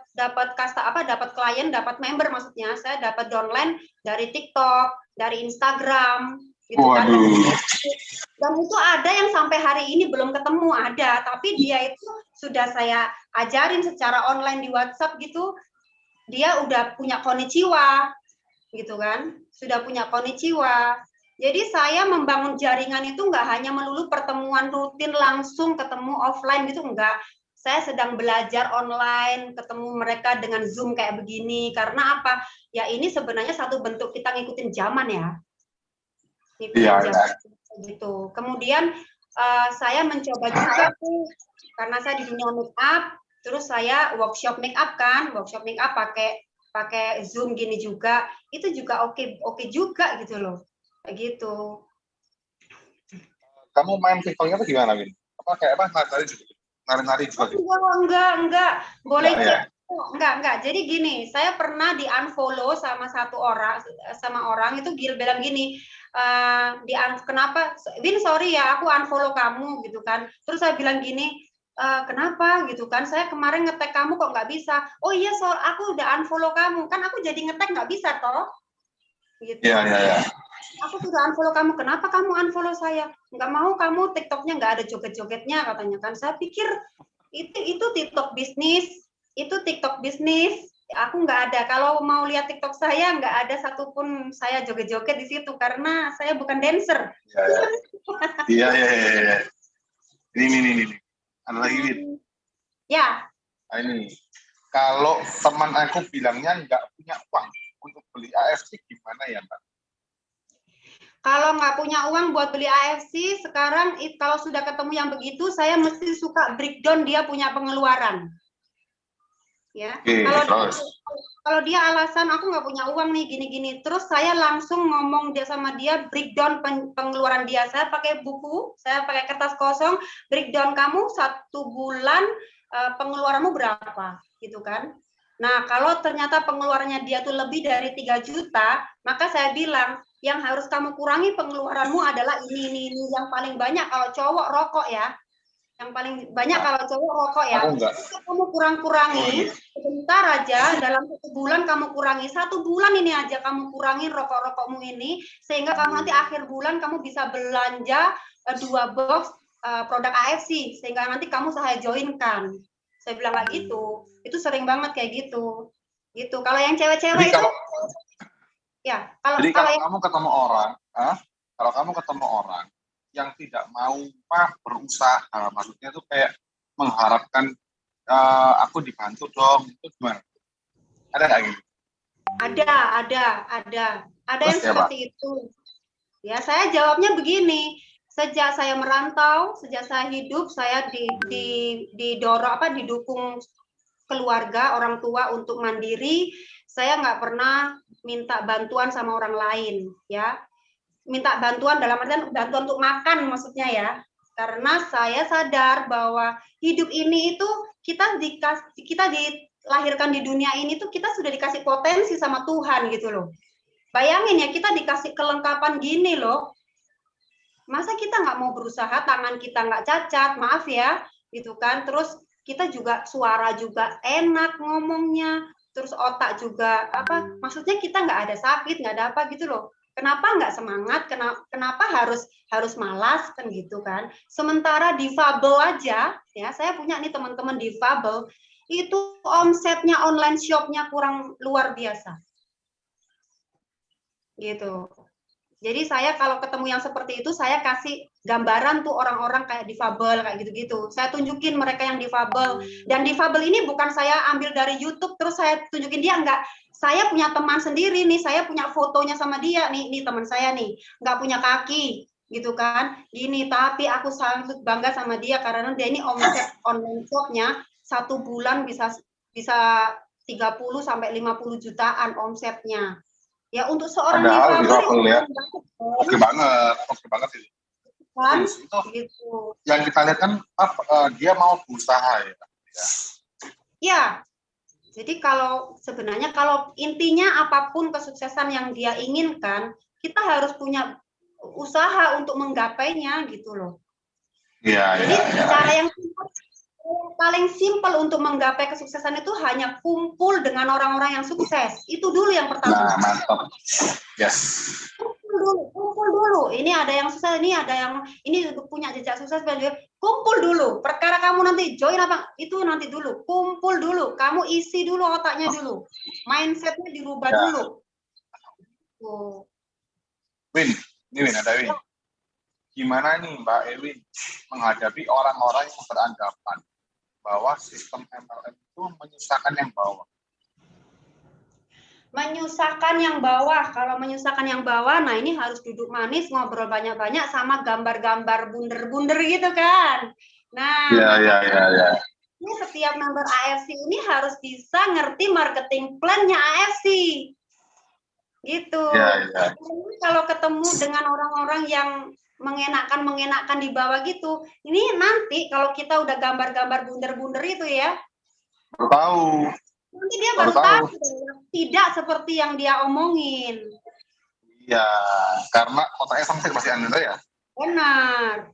D: klien, dapat member maksudnya. Saya dapat downline dari TikTok, dari Instagram, gitu kan. Dan itu ada yang sampai hari ini belum ketemu, ada, tapi dia itu sudah saya ajarin secara online di WhatsApp gitu. Dia udah punya konnichiwa, gitu kan. Sudah punya konnichiwa. Jadi saya membangun jaringan itu nggak hanya melulu pertemuan rutin langsung ketemu offline gitu, enggak. Saya sedang belajar online, ketemu mereka dengan Zoom kayak begini. Karena apa? Ya ini sebenarnya satu bentuk kita ngikutin zaman ya. Gitu. Kemudian saya mencoba juga tuh, karena saya di dunia make up, terus saya workshop make up pakai Zoom gini juga, itu juga oke juga gitu loh, kayak gitu.
B: Kamu main TikToknya tuh gimana, Win? Apa kayak apa? Nari-nari juga gitu?
D: Enggak. Boleh
B: Enggak,
D: cek.
B: ya?
D: Enggak. Jadi gini, saya pernah di unfollow sama orang itu bilang gini, kenapa? Win, sorry ya, aku unfollow kamu gitu kan. Terus saya bilang gini, kenapa gitu kan? Saya kemarin ngetek kamu kok nggak bisa. Oh iya, aku udah unfollow kamu. Kan aku jadi ngetek nggak bisa toh. Gitu.
B: Iya.
D: Aku sudah unfollow kamu, kenapa kamu unfollow saya? Nggak mau kamu TikToknya nggak ada joget-jogetnya katanya kan. Saya pikir itu TikTok bisnis. Aku nggak ada. Kalau mau lihat TikTok saya nggak ada satupun saya joget-joget di situ karena saya bukan dancer.
B: Iya. Ini. Ada lagi, Win.
D: Ya.
B: Nah, ini. Kalau teman aku bilangnya nggak punya uang untuk beli AFC, gimana ya, Mbak?
D: Kalau nggak punya uang buat beli AFC, sekarang kalau sudah ketemu yang begitu, saya mesti suka breakdown dia punya pengeluaran. Ya, kalau dia alasan aku nggak punya uang nih gini-gini, terus saya langsung ngomong sama dia breakdown pengeluaran dia. Saya pakai buku, saya pakai kertas kosong, breakdown kamu 1 bulan pengeluaranmu berapa, gitu kan? Nah, kalau ternyata pengeluarannya dia tuh lebih dari 3 juta, maka saya bilang yang harus kamu kurangi pengeluaranmu adalah ini. Yang paling banyak kalau cowok rokok ya. Yang paling banyak kalau cowok rokok ya. Kamu kurang-kurangi sebentar aja, dalam 1 bulan kamu kurangi. 1 bulan ini aja kamu kurangi rokok-rokokmu ini, sehingga kamu nanti akhir bulan kamu bisa belanja 2 box produk AFC, sehingga nanti kamu saya joinkan. Saya bilang kayak gitu. Itu sering banget kayak gitu. Gitu. Kalau yang cewek-cewek itu ya, kalau
B: kamu ketemu orang yang tidak mau berusaha, maksudnya itu kayak mengharapkan aku dibantu dong, itu gimana? Ada nggak gitu?
D: Ada yang seperti itu. Ya, saya jawabnya begini. Sejak saya merantau, sejak saya hidup, saya didukung keluarga, orang tua untuk mandiri. Saya nggak pernah minta bantuan sama orang lain, ya. Minta bantuan dalam artian bantuan untuk makan maksudnya ya. Karena saya sadar bahwa hidup ini itu kita dilahirkan di dunia ini tuh kita sudah dikasih potensi sama Tuhan gitu loh. Bayangin ya, kita dikasih kelengkapan gini loh. Masa kita nggak mau berusaha, tangan kita nggak cacat, maaf ya, gitu kan. Terus kita juga suara juga enak ngomongnya, terus otak juga maksudnya kita nggak ada sakit, nggak ada apa gitu loh. Kenapa nggak semangat? Kenapa harus malas kan gitu kan? Sementara difabel aja, ya saya punya nih teman-teman difabel, itu omsetnya online shopnya kurang luar biasa. Gitu. Jadi saya kalau ketemu yang seperti itu, saya kasih gambaran tuh orang-orang kayak difabel, kayak gitu-gitu. Saya tunjukin mereka yang difabel. Dan difabel ini bukan saya ambil dari YouTube, terus saya tunjukin dia, enggak. Saya punya teman sendiri nih, saya punya fotonya sama dia, nih teman saya nih, nggak punya kaki, gitu kan. Gini, tapi aku sangat bangga sama dia, karena dia ini omset online shopnya, 1 bulan bisa 30 sampai 50 jutaan omsetnya. Ya untuk seorang difabel
B: ya. Oke banget sih.
D: Kan? Gitu.
B: Yang kita lihat kan dia mau berusaha ya.
D: Ya. Jadi sebenarnya kalau intinya apapun kesuksesan yang dia inginkan, kita harus punya usaha untuk menggapainya gitu loh.
B: Iya.
D: Jadi cara yang paling simpel untuk menggapai kesuksesan itu hanya kumpul dengan orang-orang yang sukses. Itu dulu yang pertama.
B: Nah, mantap. Yes.
D: Kumpul dulu. Ini ada yang sukses, ini punya jejak sukses, kumpul dulu. Perkara kamu nanti join apa itu nanti dulu. Kumpul dulu. Kamu isi dulu otaknya dulu. Mindsetnya dirubah dulu.
B: Win, ada Win. Gimana nih Mbak Ewin menghadapi orang-orang yang beranggapan bahwa sistem MLM itu menyusahkan yang bawah?
D: Menyusahkan yang bawah. Kalau menyusahkan yang bawah, nah ini harus duduk manis, ngobrol banyak-banyak sama gambar-gambar bunder-bunder gitu kan. Nah,
B: Iya.
D: ini setiap member AFC ini harus bisa ngerti marketing plan-nya AFC. Gitu.
B: Iya.
D: Kalau ketemu dengan orang-orang yang mengenakan di bawah gitu, ini nanti kalau kita udah gambar-gambar bunder-bunder itu ya,
B: Baru tahu.
D: nanti dia baru tahu tidak seperti yang dia omongin.
B: Iya, karena otaknya sama masih anda ya.
D: Benar.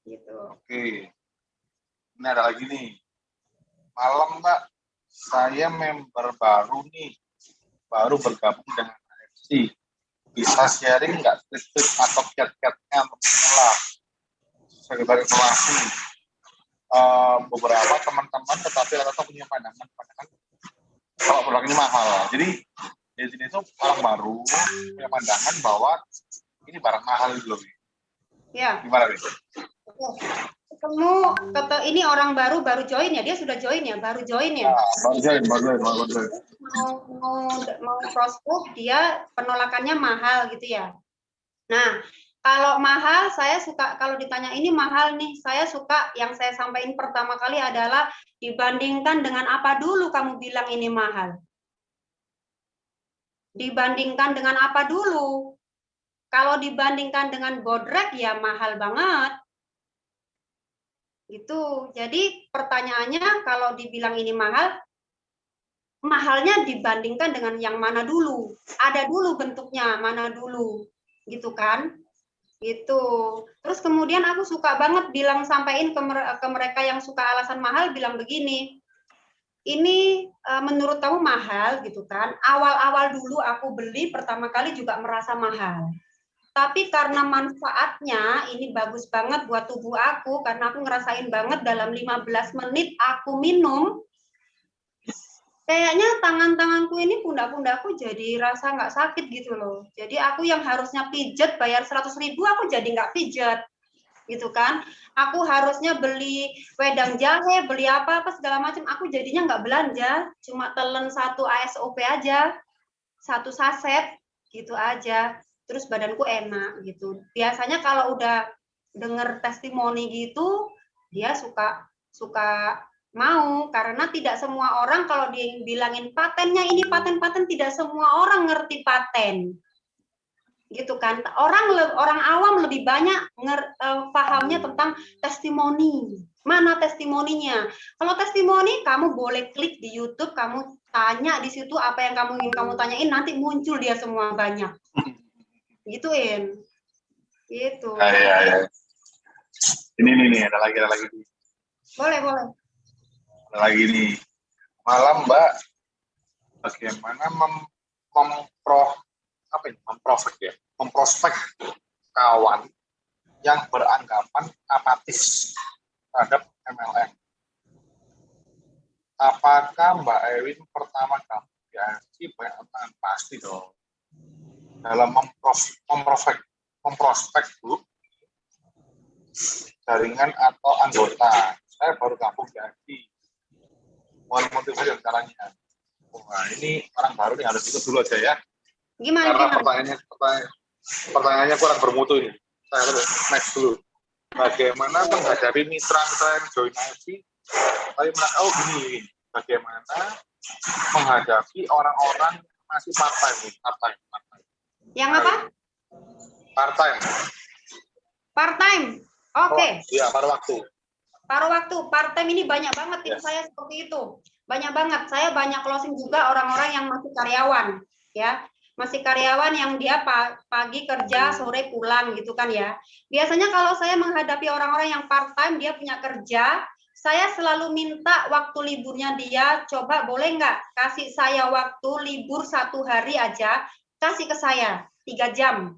D: Gitu.
B: Oke. Ini ada lagi nih. Malam Mbak, saya member baru nih, baru bergabung dengan AFC. Bisa sharing nggak trik-trik atau kiat-kiatnya untuk pemula? Sekedar informasi. Beberapa teman-teman tetapi rata-rata punya pandangan kalau produk ini mahal. Jadi di sini tuh orang baru punya pandangan bahwa ini barang mahal gitu loh.
D: Ya.
B: Gimana nih?
D: Ini orang baru join ya, dia sudah join ya, baru join ya.
B: Baru join.
D: Mau prospek dia penolakannya mahal gitu ya. Nah, kalau mahal, saya suka, kalau ditanya ini mahal nih, saya suka yang saya sampaikan pertama kali adalah dibandingkan dengan apa dulu kamu bilang ini mahal. Dibandingkan dengan apa dulu? Kalau dibandingkan dengan bodrek ya mahal banget. Gitu. Jadi pertanyaannya kalau dibilang ini mahal, mahalnya dibandingkan dengan yang mana dulu? Ada dulu bentuknya, mana dulu? Gitu kan? Gitu. Terus kemudian aku suka banget bilang sampaikan ke mereka yang suka alasan mahal, bilang begini, ini menurut kamu mahal gitu kan, awal-awal dulu aku beli pertama kali juga merasa mahal, tapi karena manfaatnya ini bagus banget buat tubuh aku, karena aku ngerasain banget dalam 15 menit aku minum, kayaknya tangan-tanganku ini, pundak-pundakku jadi rasa nggak sakit gitu loh. Jadi aku yang harusnya pijet bayar 100.000, aku jadi nggak pijet gitu kan. Aku harusnya beli wedang jahe, beli apa segala macam, aku jadinya nggak belanja, cuma telen 1 ASOP aja, 1 saset gitu aja. Terus badanku enak gitu. Biasanya kalau udah denger testimoni gitu, dia suka mau, karena tidak semua orang kalau dia bilangin patennya ini paten, tidak semua orang ngerti paten gitu kan. Orang awam lebih banyak pahamnya tentang testimoni. Mana testimoninya? Kalau testimoni kamu boleh klik di YouTube, kamu tanya di situ apa yang kamu ingin kamu tanyain, nanti muncul dia semua banyak. Gituin. Gitu.
B: Ya. Ini ada lagi.
D: Boleh.
B: Ada lagi nih. Malam Mbak, bagaimana memprospek kawan yang beranggapan apatis terhadap MLM. Apakah Mbak Ewin pertama kali di AFC banyak tantangan? Pasti dong. Dalam memprospek grup, jaringan atau anggota. Saya baru gabung di AFC. Mohon motivasi dan caranya. Nah, ini orang baru nih, harus ikut dulu aja ya.
D: Gimana?
B: Karena pertanyaannya kurang bermutu ini. Saya harus next dulu. Bagaimana menghadapi mitra-mitra yang join AFC? Tapi gini, bagaimana menghadapi orang-orang yang masih part-time?
D: Yang apa? Part-time. Oke.
B: Iya, paruh waktu.
D: Part-time ini banyak banget tim saya seperti itu. Banyak banget. Saya banyak closing juga orang-orang yang masih karyawan, ya. Masih karyawan yang dia pagi kerja, sore pulang gitu kan ya. Biasanya kalau saya menghadapi orang-orang yang part-time, dia punya kerja, saya selalu minta waktu liburnya dia, coba boleh nggak kasih saya waktu libur 1 hari aja, kasih ke saya 3 jam.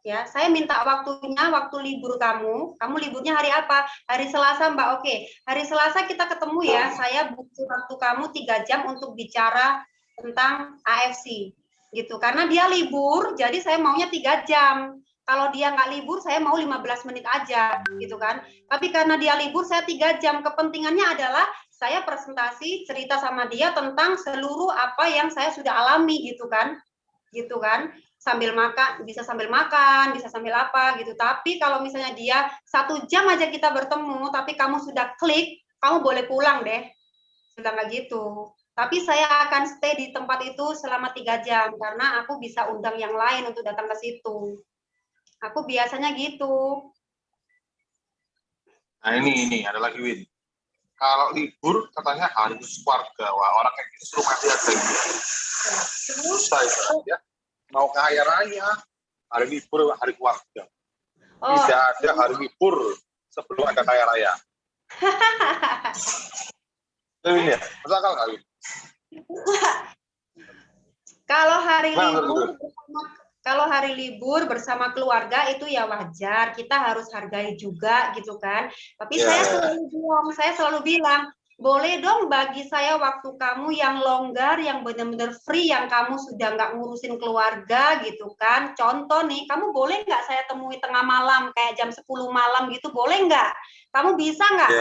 D: Ya, saya minta waktunya, waktu libur kamu liburnya hari apa? Hari Selasa, Mbak. Oke, hari Selasa kita ketemu ya, saya butuh waktu kamu 3 jam untuk bicara tentang AFC. Gitu, karena dia libur, jadi saya maunya 3 jam. Kalau dia nggak libur, saya mau 15 menit aja, gitu kan. Tapi karena dia libur, saya 3 jam. Kepentingannya adalah saya presentasi cerita sama dia tentang seluruh apa yang saya sudah alami gitu kan, sambil makan, bisa sambil apa gitu. Tapi kalau misalnya dia 1 jam aja kita bertemu, tapi kamu sudah klik, kamu boleh pulang deh, sudah nggak gitu. Tapi saya akan stay di tempat itu selama 3 jam karena aku bisa undang yang lain untuk datang ke situ. Aku biasanya gitu.
B: Nah ini ada lagi Win. Kalau libur katanya harus keluarga. Wah, orang kayak gitu suruh mati aja gitu. Susah itu ya. Mau kaya raya, hari libur hari keluarga. Tidak ada hari libur sebelum ada kaya raya. Win ya, masuk akal nggak Win?
D: Kalau hari libur bersama keluarga itu ya wajar, kita harus hargai juga gitu kan. Tapi saya selalu bilang, boleh dong bagi saya waktu kamu yang longgar, yang benar-benar free, yang kamu sudah nggak ngurusin keluarga gitu kan. Contoh nih, kamu boleh nggak saya temui tengah malam, kayak jam 10 malam gitu, boleh nggak? Kamu bisa nggak?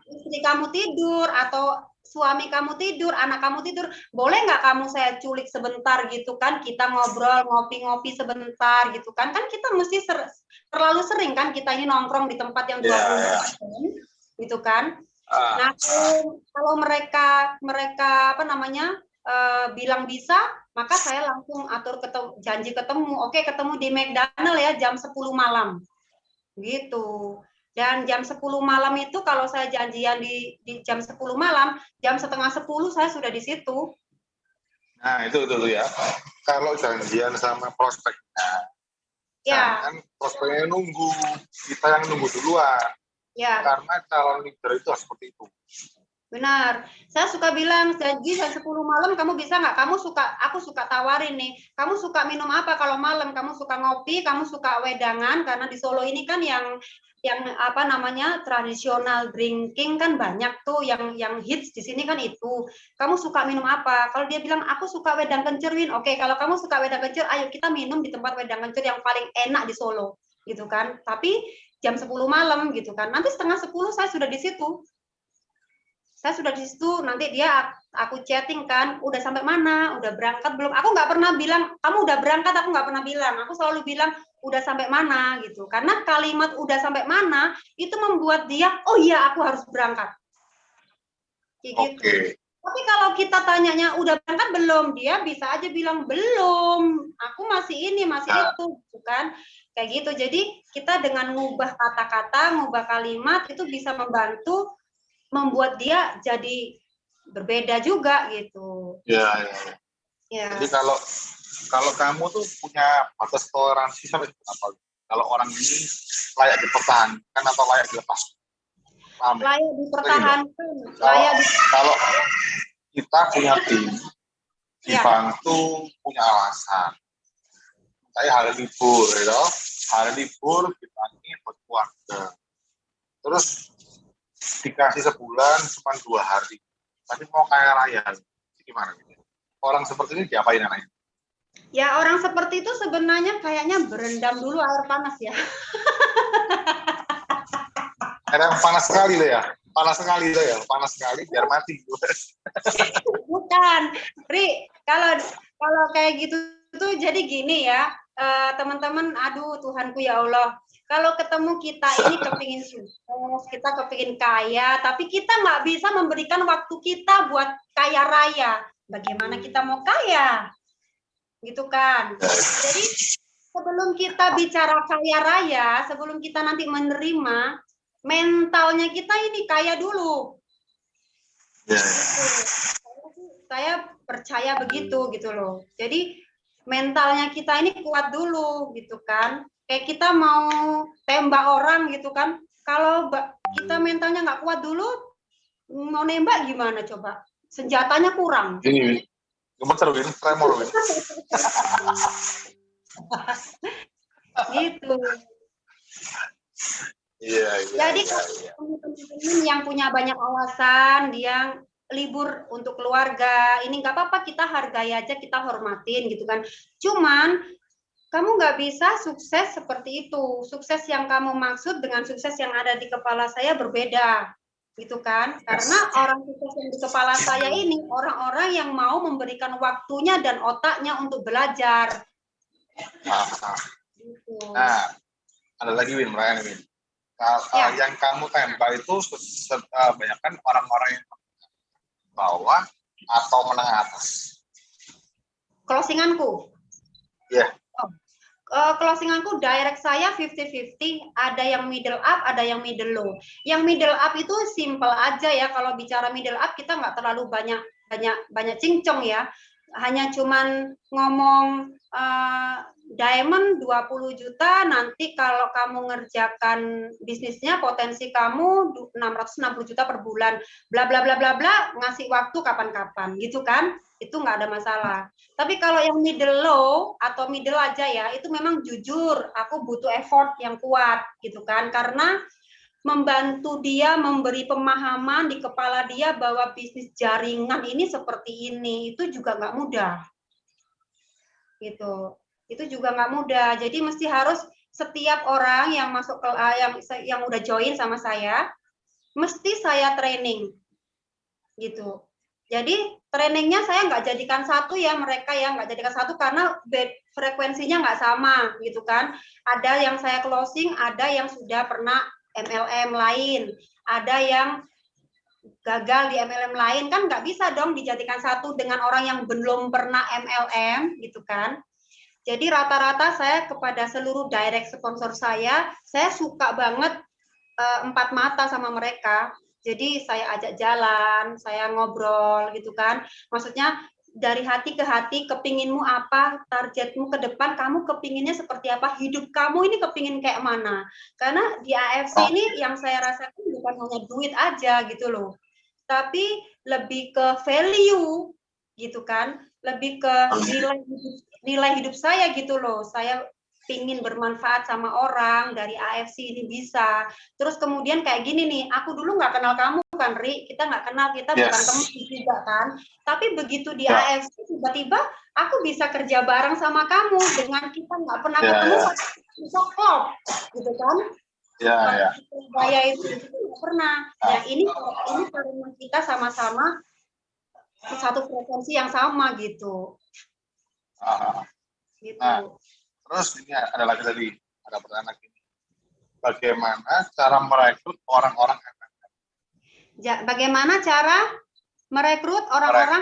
D: Istri kamu tidur atau suami kamu tidur, anak kamu tidur, boleh nggak kamu saya culik sebentar gitu kan, kita ngobrol, ngopi-ngopi sebentar gitu kan, kita mesti terlalu sering kan kita ini nongkrong di tempat yang 24 jam gitu kan. Nah, kalau mereka bilang bisa, maka saya langsung atur janji ketemu. Oke, ketemu di McDonald ya jam 10 malam gitu. Dan jam 10 malam itu kalau saya janjian di jam 10 malam, jam setengah 10 saya sudah di situ.
B: Nah, itu ya. Kalau janjian sama prospeknya, jangan prospeknya nunggu, kita yang nunggu duluan. Ya. Karena calon leader itu seperti itu.
D: Benar. Saya suka bilang, janji jam 10 malam kamu bisa nggak? Aku suka tawarin nih, kamu suka minum apa kalau malam? Kamu suka ngopi, kamu suka wedangan, karena di Solo ini kan yang tradisional drinking kan banyak tuh, yang hits di sini kan itu. Kamu suka minum apa? Kalau dia bilang aku suka wedang kencur, Win. Oke, kalau kamu suka wedang kencur, ayo kita minum di tempat wedang kencur yang paling enak di Solo, gitu kan. Tapi jam 10 malam gitu kan. Nanti setengah 10 saya sudah di situ. Nanti aku chatting kan, udah sampai mana, udah berangkat belum? Aku nggak pernah bilang kamu udah berangkat, aku nggak pernah bilang. Aku selalu bilang udah sampai mana gitu. Karena kalimat udah sampai mana itu membuat dia, oh iya aku harus berangkat. Kayak gitu. Tapi kalau kita tanyanya udah berangkat belum, dia bisa aja bilang belum. Aku masih itu, bukan? Kayak gitu. Jadi kita dengan ngubah kata-kata, ngubah kalimat itu bisa membantu membuat dia jadi berbeda juga gitu.
B: Ya. Jadi kalau kamu tuh punya batas toleransi sampai berapa? Kalau orang ini layak dipertahankan atau layak dilepas?
D: Layak dipertahankan.
B: Kalau kita punya tim, dibantu punya alasan. Saya hari libur, gitu. Hari libur kita ini buat keluarga. Terus dikasih sebulan cuma 2 hari, tapi mau kaya raya, gimana? Orang seperti ini diapain anaknya?
D: Ya orang seperti itu sebenarnya kayaknya berendam dulu air panas ya.
B: Air panas sekali ya, panas sekali biar mati.
D: Bukan, Ri, kalau kayak gitu tuh jadi gini ya, teman-teman, aduh Tuhanku ya Allah. Kalau ketemu kita ini kepingin sukses, kita kepingin kaya, tapi kita nggak bisa memberikan waktu kita buat kaya raya. Bagaimana kita mau kaya? Gitu kan. Jadi sebelum kita bicara kaya raya, sebelum kita nanti menerima, mentalnya kita ini kaya dulu. Saya percaya begitu gitu loh. Jadi mentalnya kita ini kuat dulu gitu kan. Kayak kita mau tembak orang gitu kan, kalau kita mentalnya nggak kuat dulu, mau nembak gimana coba? Senjatanya kurang.
B: Ini gemeter, Win, tremor, Win.
D: Gitu.
B: Iya.
D: Jadi teman-teman yang punya banyak alasan, dia libur untuk keluarga, ini nggak apa-apa, kita hargai aja, kita hormatin gitu kan. Cuman kamu nggak bisa sukses seperti itu. Sukses yang kamu maksud dengan sukses yang ada di kepala saya berbeda. gitu kan? Karena orang sukses yang di kepala saya ini orang-orang yang mau memberikan waktunya dan otaknya untuk belajar. Gitu.
B: Nah, ada lagi Win, Ryan Win. Yang kamu tembak itu banyak kan orang-orang yang bawah atau menengah atas?
D: Closinganku?
B: Iya.
D: Closinganku direct saya 50-50, ada yang middle up, ada yang middle low. Yang middle up itu simple aja ya, kalau bicara middle up kita nggak terlalu banyak cincong ya. Hanya cuman ngomong diamond 20 juta, nanti kalau kamu ngerjakan bisnisnya potensi kamu 660 juta per bulan, bla bla bla bla bla, ngasih waktu kapan-kapan gitu kan, itu nggak ada masalah. Tapi kalau yang middle low atau middle aja ya, itu memang jujur aku butuh effort yang kuat gitu kan, karena membantu dia memberi pemahaman di kepala dia bahwa bisnis jaringan ini seperti ini, itu juga nggak mudah gitu. Itu juga nggak mudah, jadi mesti harus setiap orang yang masuk ke yang udah join sama saya mesti saya training gitu. Jadi trainingnya saya nggak jadikan satu ya, mereka yang nggak jadikan satu karena frekuensinya nggak sama gitu kan. Ada yang saya closing, ada yang sudah pernah MLM lain, ada yang gagal di MLM lain, kan nggak bisa dong dijadikan satu dengan orang yang belum pernah MLM gitu kan. Jadi rata-rata saya kepada seluruh direct sponsor saya suka banget empat mata sama mereka. Jadi saya ajak jalan, saya ngobrol gitu kan. Maksudnya dari hati ke hati, kepinginmu apa, targetmu ke depan, kamu kepinginnya seperti apa, hidup kamu ini kepingin kayak mana. Karena di AFC ini yang saya rasakan bukan hanya duit aja gitu loh, tapi lebih ke value gitu kan, lebih ke nilai hidup saya gitu loh. Saya pingin bermanfaat sama orang dari AFC ini bisa. Terus kemudian kayak gini nih, aku dulu nggak kenal kamu kan, Ri, kita nggak kenal, kita bukan teman juga kan. Tapi begitu di AFC tiba-tiba aku bisa kerja bareng sama kamu dengan kita nggak pernah ketemu, bisa klop, gitu kan? Saya itu nggak pernah. Ya ini karena kita sama-sama satu frekuensi yang sama gitu. Gitu.
B: Nah, terus ini ada lagi tadi, ada pertanyaan lagi. Bagaimana cara merekrut orang-orang MLM?
D: Bagaimana cara merekrut orang-orang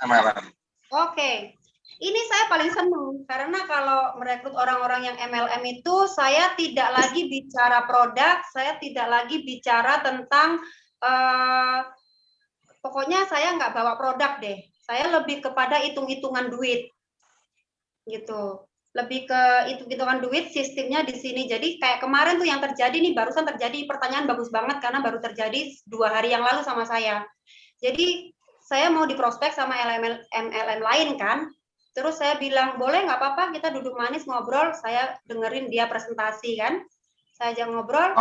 B: MLM?
D: Oke. Ini saya paling senang karena kalau merekrut orang-orang yang MLM itu saya tidak lagi bicara produk, saya tidak lagi bicara tentang pokoknya saya nggak bawa produk deh. Saya lebih kepada hitung-hitungan duit. Gitu. Lebih ke hitung-hitungan duit, sistemnya di sini. Jadi kayak kemarin tuh yang terjadi nih, barusan terjadi, pertanyaan bagus banget karena baru terjadi 2 hari yang lalu sama saya. Jadi saya mau diprospek sama MLM lain kan. Terus saya bilang, boleh nggak apa-apa kita duduk manis ngobrol, saya dengerin dia presentasi kan. Saya ajak ngobrol,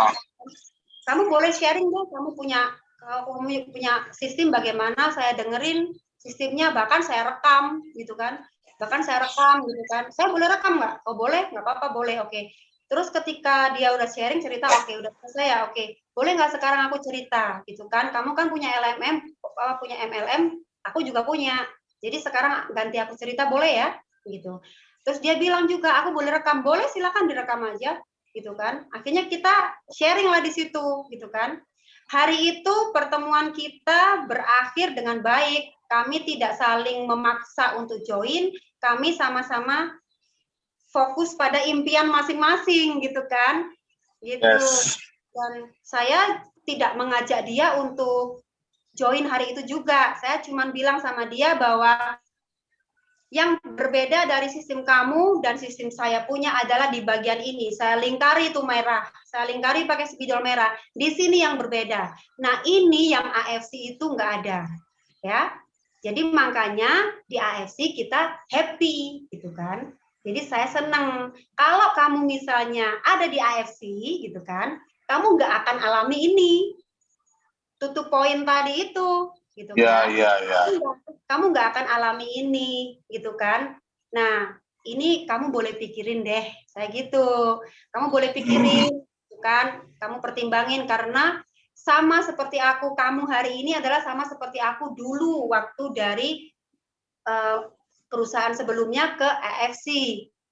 D: kamu boleh sharing dong, kamu punya sistem bagaimana, saya dengerin sistemnya, bahkan saya rekam gitu kan. Bahkan saya rekam gitu kan, saya boleh rekam nggak? Oh boleh, nggak apa-apa, boleh, oke. Terus ketika dia udah sharing cerita, oke, udah selesai ya, oke. Boleh nggak sekarang aku cerita gitu kan, kamu kan punya punya MLM, aku juga punya. Jadi sekarang ganti aku cerita, boleh ya? Gitu. Terus dia bilang juga, aku boleh rekam, boleh silakan direkam aja gitu kan. Akhirnya kita sharing lah di situ gitu kan. Hari itu pertemuan kita berakhir dengan baik. Kami tidak saling memaksa untuk join, kami sama-sama fokus pada impian masing-masing gitu kan. Gitu. Dan saya tidak mengajak dia untuk join hari itu juga. Saya cuma bilang sama dia bahwa yang berbeda dari sistem kamu dan sistem saya punya adalah di bagian ini. Saya lingkari itu merah. Saya lingkari pakai spidol merah. Di sini yang berbeda. Nah, ini yang AFC itu nggak ada. Ya. Jadi makanya di AFC kita happy gitu kan. Jadi saya senang. Kalau kamu misalnya ada di AFC gitu kan, kamu nggak akan alami ini. Tutup poin tadi itu. Gitu kan. Kamu nggak akan alami ini gitu kan. Nah ini kamu boleh pikirin deh, saya gitu, kamu boleh pikirin gitu kan, kamu pertimbangin karena sama seperti aku, kamu hari ini adalah sama seperti aku dulu waktu dari perusahaan sebelumnya ke AFC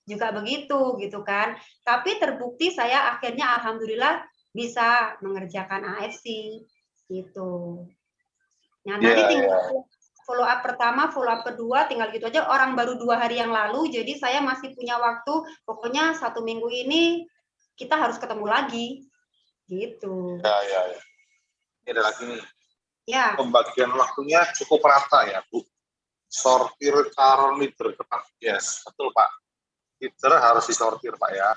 D: juga begitu gitu kan. Tapi terbukti saya akhirnya alhamdulillah bisa mengerjakan AFC gitu. Nah, nanti tinggal follow up pertama, follow up kedua, tinggal gitu aja. Orang baru 2 hari yang lalu, jadi saya masih punya waktu. Pokoknya 1 minggu ini kita harus ketemu lagi, gitu.
B: Ya. Ini ada lagi nih.
D: Ya.
B: Pembagian waktunya cukup rata ya, Bu. Sortir calon leader ketat. Yes, betul Pak. Leader harus disortir Pak ya.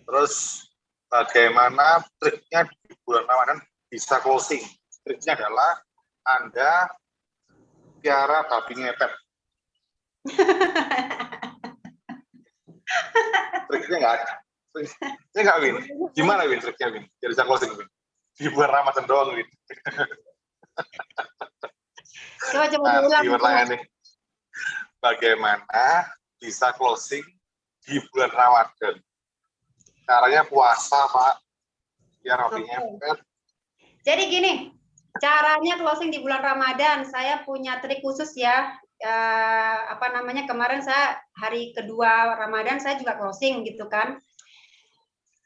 B: Terus bagaimana triknya di bulan Ramadan bisa closing? Triknya adalah Anda piara babi ngepet. Triknya nggak ada. Triknya nggak, Win. Gimana, Win, triknya, Win? Biar bisa closing, Win. Di bulan Ramadan doang, Win.
D: Coba
B: diulang nih. Bagaimana bisa closing di bulan Ramadan? Caranya puasa, Pak. Biar babi ngepet.
D: Jadi gini, caranya closing di bulan Ramadan, saya punya trik khusus ya. Kemarin saya hari kedua Ramadan saya juga closing gitu kan.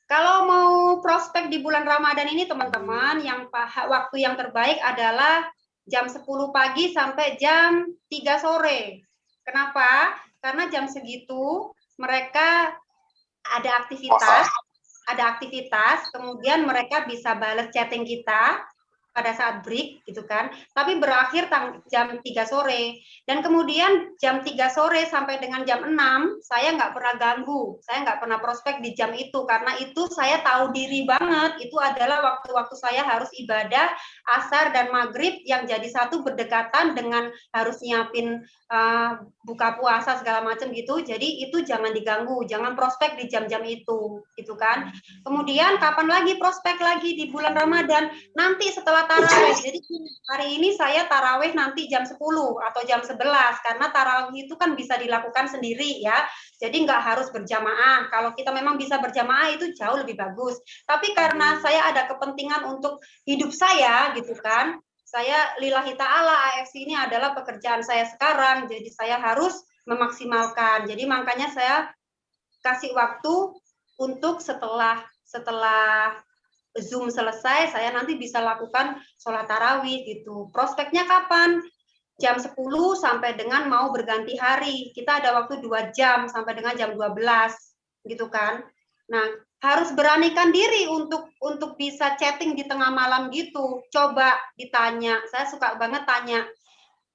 D: Kalau mau prospek di bulan Ramadan ini teman-teman, waktu yang terbaik adalah jam 10 pagi sampai jam 3 sore. Kenapa? Karena jam segitu mereka ada aktivitas, kemudian mereka bisa balas chatting kita pada saat break gitu kan, tapi berakhir jam 3 sore, dan kemudian jam 3 sore sampai dengan jam 6 saya nggak pernah ganggu, saya nggak pernah prospek di jam itu, karena itu saya tahu diri banget, itu adalah waktu-waktu saya harus ibadah asar dan maghrib yang jadi satu berdekatan dengan harus nyiapin buka puasa segala macam gitu, jadi itu jangan diganggu, jangan prospek di jam-jam itu gitu kan. Kemudian kapan lagi prospek lagi di bulan Ramadan? Nanti setelah taraweh. Jadi hari ini saya taraweh nanti jam 10 atau jam 11 karena taraweh itu kan bisa dilakukan sendiri ya. Jadi nggak harus berjamaah. Kalau kita memang bisa berjamaah itu jauh lebih bagus. Tapi karena saya ada kepentingan untuk hidup saya gitu kan. Saya lillahi ta'ala, AFC ini adalah pekerjaan saya sekarang. Jadi saya harus memaksimalkan. Jadi makanya saya kasih waktu untuk setelah Zoom selesai, saya nanti bisa lakukan sholat tarawih gitu. Prospeknya kapan? Jam 10 sampai dengan mau berganti hari. Kita ada waktu 2 jam sampai dengan jam 12 gitu kan. Nah, harus beranikan diri untuk bisa chatting di tengah malam gitu. Coba ditanya. Saya suka banget tanya.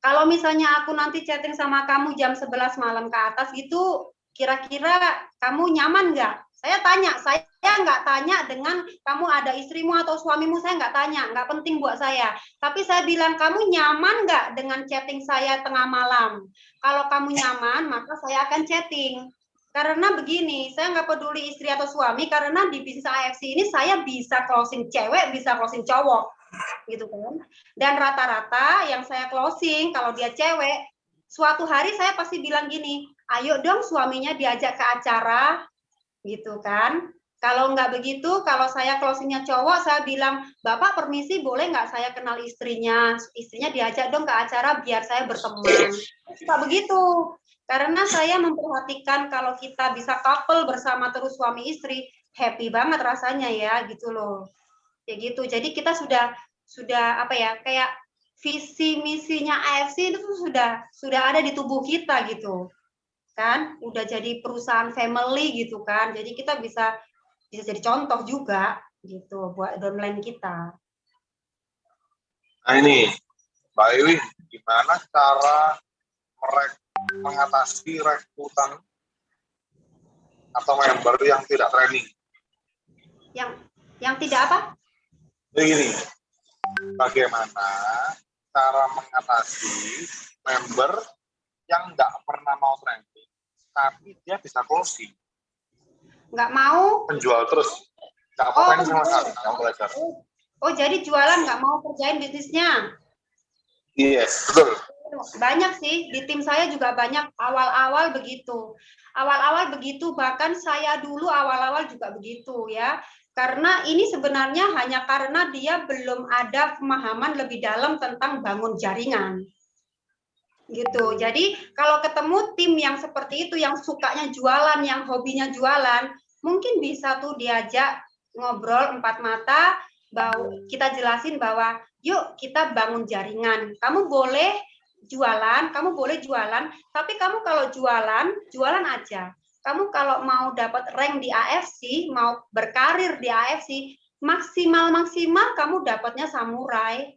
D: Kalau misalnya aku nanti chatting sama kamu jam 11 malam ke atas gitu, kira-kira kamu nyaman nggak? Saya tanya, saya nggak tanya dengan kamu ada istrimu atau suamimu, saya nggak tanya, nggak penting buat saya. Tapi saya bilang, kamu nyaman nggak dengan chatting saya tengah malam? Kalau kamu nyaman, maka saya akan chatting. Karena begini, saya nggak peduli istri atau suami, karena di bisnis AFC ini saya bisa closing cewek, bisa closing cowok, gitu kan. Dan rata-rata yang saya closing, kalau dia cewek, suatu hari saya pasti bilang gini, ayo dong suaminya diajak ke acara, gitu kan. Kalau nggak begitu, kalau saya closingnya cowok, saya bilang, Bapak permisi boleh nggak saya kenal istrinya? Istrinya diajak dong ke acara biar saya berteman. Suka begitu. Karena saya memperhatikan kalau kita bisa couple bersama terus suami istri, happy banget rasanya ya, gitu loh. Kayak gitu. Jadi kita sudah kayak visi misinya AFC itu sudah ada di tubuh kita gitu. Kan? Udah jadi perusahaan family gitu kan. Jadi kita bisa jadi contoh juga gitu buat downline kita.
B: Nah ini, Mbak Ewi, gimana cara mengatasi rekrutan atau member yang tidak training?
D: Yang tidak apa?
B: Begini, bagaimana cara mengatasi member yang nggak pernah mau training, tapi dia bisa closing?
D: Nggak mau?
B: Penjual terus, nggak mau training sama sekali, nggak belajar.
D: Oh, jadi jualan nggak mau kerjain bisnisnya?
B: Yes, betul.
D: Banyak sih, di tim saya juga banyak awal-awal begitu. Awal-awal begitu, bahkan saya dulu awal-awal juga begitu ya. Karena ini sebenarnya hanya karena dia belum ada pemahaman lebih dalam tentang bangun jaringan. Gitu. Jadi kalau ketemu tim yang seperti itu, yang sukanya jualan, yang hobinya jualan, mungkin bisa tuh diajak ngobrol empat mata, kita jelasin bahwa yuk kita bangun jaringan. Kamu boleh jualan, tapi kamu kalau jualan aja. Kamu kalau mau dapat rank di AFC, mau berkarir di AFC, maksimal kamu dapatnya samurai.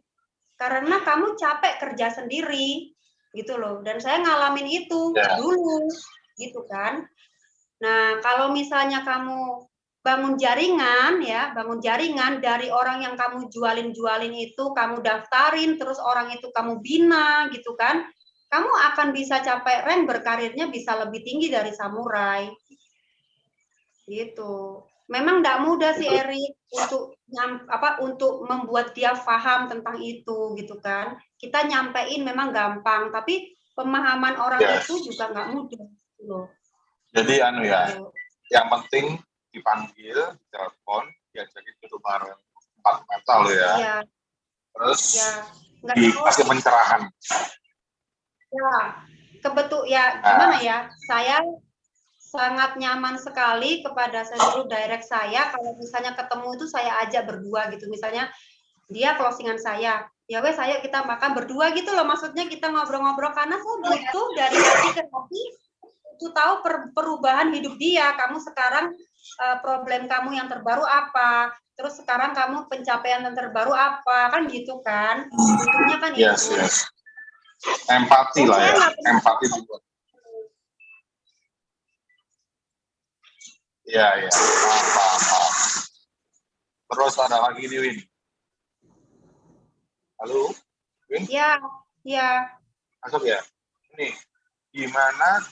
D: Karena kamu capek kerja sendiri, gitu loh. Dan saya ngalamin itu dulu, gitu kan. Nah, kalau misalnya kamu bangun jaringan dari orang yang kamu jualin itu, kamu daftarin, terus orang itu kamu bina, gitu kan. Kamu akan bisa capai rank berkarirnya bisa lebih tinggi dari samurai. Gitu. Memang tidak mudah sih Erik untuk membuat dia paham tentang itu, gitu kan. Kita nyampein memang gampang, tapi pemahaman orang itu juga nggak mudah, gitu loh.
B: Jadi yang penting dipanggil, telepon, diajakin duduk bareng 4 mata lo ya. Iya. Terus dikasih pencerahan.
D: Ya, gimana ya? Saya sangat nyaman sekali kepada seluruh direct saya. Kalau misalnya ketemu itu saya ajak berdua gitu. Misalnya dia closingan saya, ya wes saya kita makan berdua gitu loh. Maksudnya kita ngobrol-ngobrol karena saya butuh dari hati ke hati itu tahu perubahan hidup dia. Kamu sekarang problem kamu yang terbaru apa? Terus sekarang kamu pencapaian yang terbaru apa? Kan gitu kan? Butuhnya kan itu.
B: Yes. Empati lah ya. Empati juga. Iya. Paham. Terus ada lagi nih, Win. Halo, Win?
D: Iya.
B: Masuk ya? Nih, gimana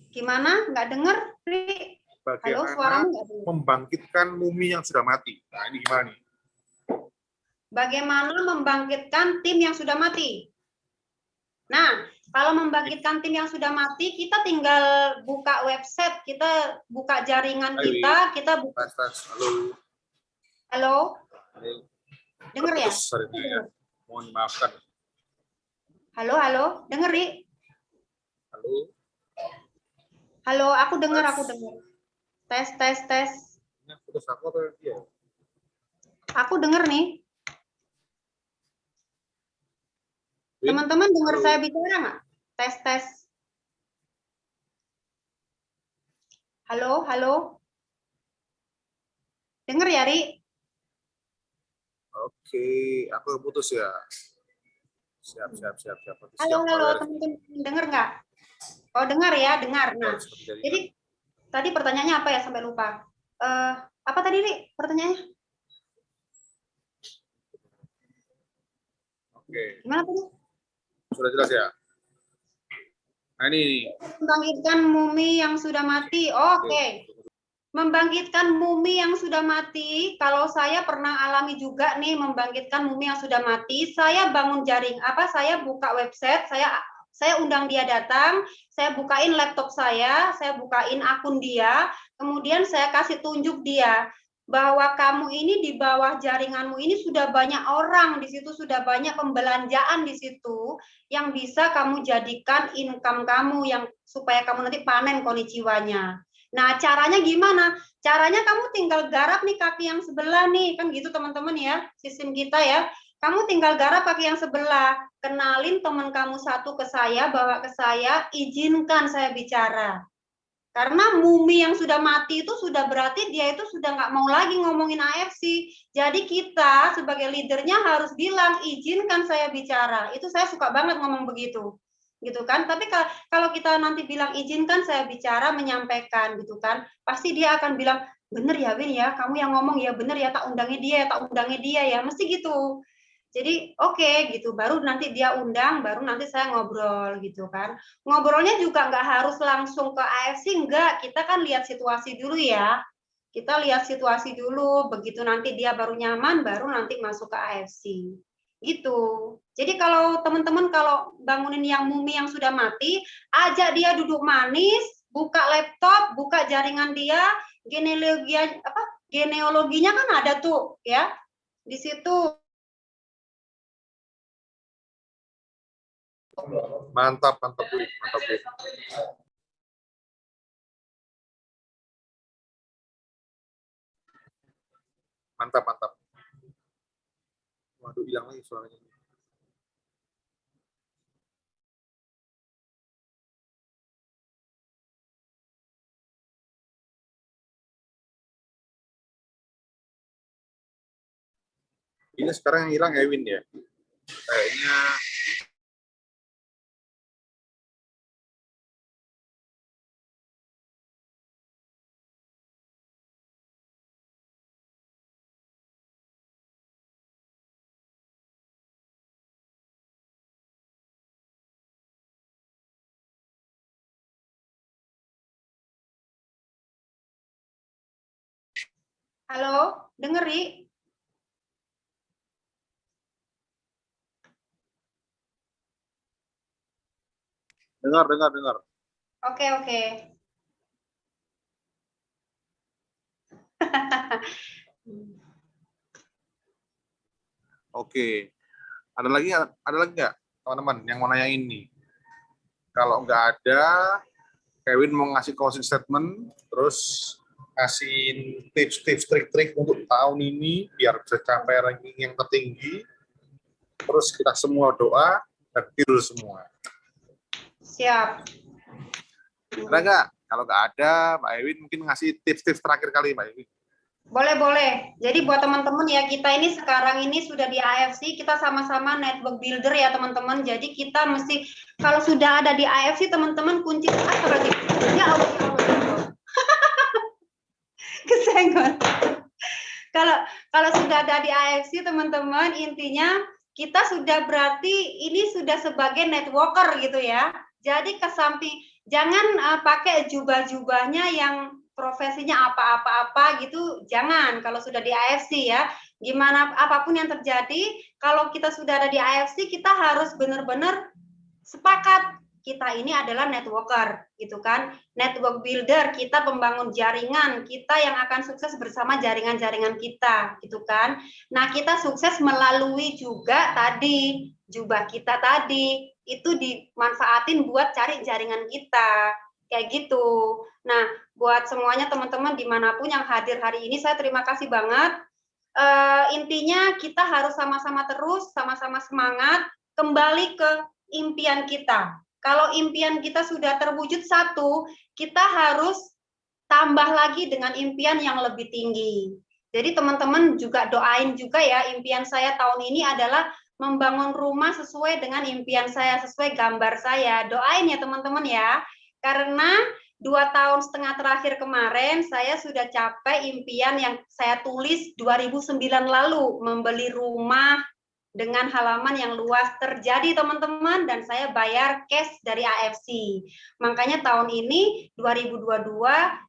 D: Gimana? Nggak dengar, Ri?
A: Bagaimana membangkitkan mumi yang sudah mati? Nah, ini gimana nih?
D: Bagaimana membangkitkan tim yang sudah mati? Nah, kalau membangkitkan tim yang sudah mati, kita tinggal buka website, kita buka jaringan kita buka. Halo. Dengar ya?
A: Mohon maafkan.
D: Halo, dengar, Ri? Halo, aku dengar. Tes.
A: Putus aku atau dia?
D: Aku dengar nih. Teman-teman dengar saya bicara nggak? Tes. Halo. Dengar ya, Ri?
A: Oke, aku putus ya. Siap.
D: Halo, teman-teman dengar nggak? Oh, dengar ya, dengar. Nah, jadi tadi pertanyaannya apa ya sampai lupa? Apa tadi, Ri? Pertanyaannya?
A: Oke.
D: Gimana tadi?
A: Sudah jelas ya? Nah, ini.
D: Membangkitkan mumi yang sudah mati. Oke. Membangkitkan mumi yang sudah mati, kalau saya pernah alami juga nih membangkitkan mumi yang sudah mati, saya bangun saya buka website, saya undang dia datang, saya bukain laptop saya bukain akun dia, kemudian saya kasih tunjuk dia bahwa kamu ini di bawah jaringanmu ini sudah banyak orang di situ, sudah banyak pembelanjaan di situ yang bisa kamu jadikan income kamu yang supaya kamu nanti panen konnichiwa-nya. Nah, caranya gimana? Caranya kamu tinggal garap nih kaki yang sebelah nih, kan gitu teman-teman ya, sistem kita ya. Kamu tinggal garap kaki yang sebelah, kenalin teman kamu satu ke saya, bawa ke saya, izinkan saya bicara. Karena mumi yang sudah mati itu sudah berarti dia itu sudah nggak mau lagi ngomongin AFC. Jadi kita sebagai leadernya harus bilang, izinkan saya bicara. Itu saya suka banget ngomong begitu. Gitu kan, tapi kalau kita nanti bilang izinkan saya bicara menyampaikan gitu kan, pasti dia akan bilang bener ya Win ya, kamu yang ngomong ya bener ya, tak undangnya dia ya, mesti gitu. Jadi oke, gitu, baru nanti dia undang, baru nanti saya ngobrol gitu kan. Ngobrolnya juga nggak harus langsung ke AFC, enggak, kita kan lihat situasi dulu ya. Kita lihat situasi dulu, begitu nanti dia baru nyaman, baru nanti masuk ke AFC. Gitu. Jadi kalau teman-teman kalau bangunin yang mumi yang sudah mati, ajak dia duduk manis, buka laptop, buka jaringan dia, genealoginya kan ada tuh ya. Di situ
A: Mantap, mantap Bu, mantap Bu. Mantap, mantap. Waduh, hilang lagi suaranya. Ini sekarang yang hilang Ewin ya. Kayaknya
D: halo, denger Ri?
A: dengar, dengar, dengar.
D: Oke, oke.
A: Oke. Ada lagi nggak teman-teman yang mau nanya ini? Kalau nggak ada, Kevin mau ngasih closing statement, terus kasih tips-tips, trik-trik untuk tahun ini biar bisa capai ranking yang tertinggi. Terus kita semua doa dan tidur semua.
D: Siap.
A: Ada nggak? Kalau nggak ada, Mbak Ewin mungkin ngasih tips-tips terakhir kali, Mbak Ewin.
D: Boleh, boleh. Jadi buat teman-teman ya, kita ini sekarang ini sudah di AFC, kita sama-sama network builder ya teman-teman. Jadi kita mesti, kalau sudah ada di AFC teman-teman kunci ya Allah. Kesenggol. Kalau sudah ada di AFC teman-teman, intinya kita sudah berarti ini sudah sebagai networker gitu ya. Jadi ke samping jangan pakai jubah-jubahnya yang profesinya apa-apa-apa gitu, jangan kalau sudah di AFC ya. Gimana apapun yang terjadi, kalau kita sudah ada di AFC kita harus benar-benar sepakat kita ini adalah networker gitu kan, network builder, kita pembangun jaringan, kita yang akan sukses bersama jaringan-jaringan kita gitu kan. Nah, kita sukses melalui juga tadi jubah kita tadi itu dimanfaatin buat cari jaringan kita kayak gitu. Nah, buat semuanya teman-teman dimanapun yang hadir hari ini, saya terima kasih banget. Intinya kita harus sama-sama terus, sama-sama semangat kembali ke impian kita. Kalau impian kita sudah terwujud satu, kita harus tambah lagi dengan impian yang lebih tinggi. Jadi teman-teman juga doain juga ya, impian saya tahun ini adalah membangun rumah sesuai dengan impian saya, sesuai gambar saya. Doain ya teman-teman ya, karena 2,5 tahun terakhir kemarin saya sudah capai impian yang saya tulis 2009 lalu, membeli rumah dengan halaman yang luas. Terjadi teman-teman, dan saya bayar cash dari AFC. Makanya tahun ini 2022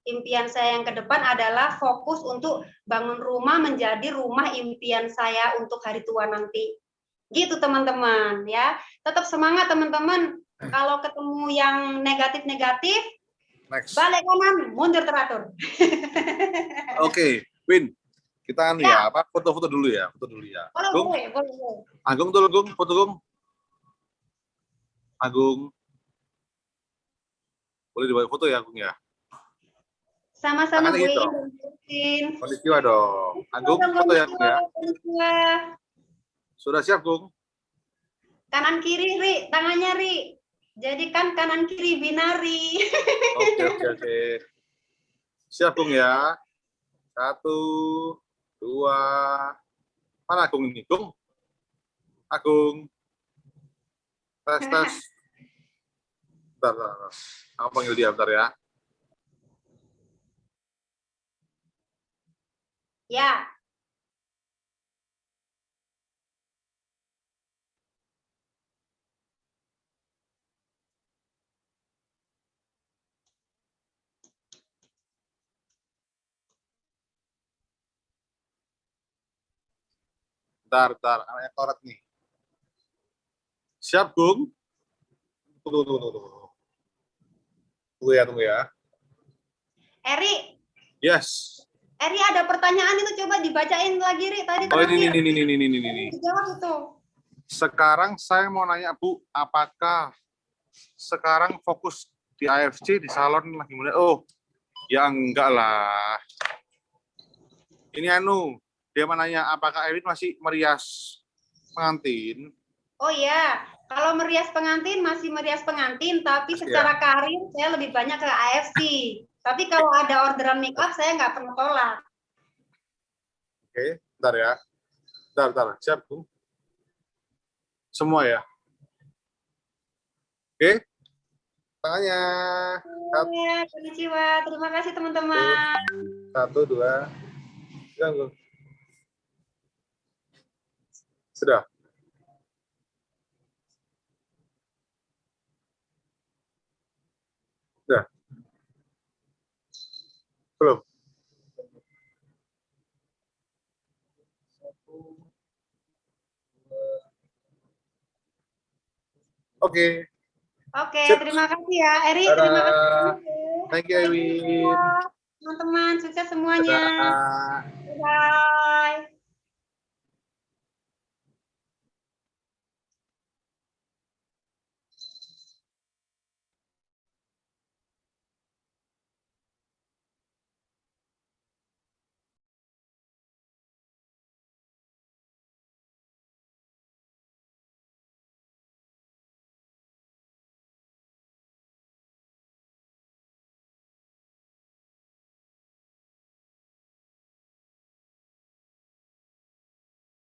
D: impian saya yang ke depan adalah fokus untuk bangun rumah menjadi rumah impian saya untuk hari tua nanti. Gitu teman-teman ya. Tetap semangat teman-teman. Kalau ketemu yang negatif-negatif, balik kanan, mundur teratur.
A: Oke, Win. Kita ya apa foto-foto dulu ya,
D: Boleh.
A: Agung tuh, Agung, foto Agung. Agung. Boleh dibuat foto ya, Agung ya?
D: Sama-sama Bu
A: gitu.
D: Iin.
A: Konnichiwa dong. Agung, foto ya, Agung ya? Sudah siap, Agung?
D: Kanan kiri, Ri. Tangannya, Ri. Jadi kan kanan kiri binari.
A: Oke. Siap, Agung ya? 1, 2, mana Agung ini? Agung. Tes. Bentar. Aku panggil dia bentar ya.
D: Ya.
A: Tar, anaknya Toret nih. Siap, Gung? Tunggu. Tunggu ya.
D: Eri,
A: Yes.
D: Eri ada pertanyaan itu coba dibacain lagi, Ri. Tadi
A: Oh, ini.
D: dijawab itu.
A: Sekarang saya mau nanya, Bu, apakah sekarang fokus di AFC, di salon lagi mulai? Oh, ya enggak lah. Ini dia mau nanya, apakah Ewin masih merias pengantin?
D: Oh iya, kalau merias pengantin masih merias pengantin, tapi
A: Masih
D: secara karir saya lebih banyak ke AFC. Tapi kalau ada orderan make up saya nggak pernah tolak.
A: Oke, bentar ya. Bentar. Siap, Bu? Semua ya? Oke. Tangannya.
D: Ya, konnichiwa. Terima kasih teman-teman.
A: 1, 2, 3, Gung. Sudah. Sudah. Belum. Oke.
D: Oke,
A: Sip.
D: terima kasih ya. Eri,
A: Dadah.
D: terima kasih.
A: Thank you, Ewin.
D: Teman-teman, sukses semuanya.
A: Dadah.
D: Bye.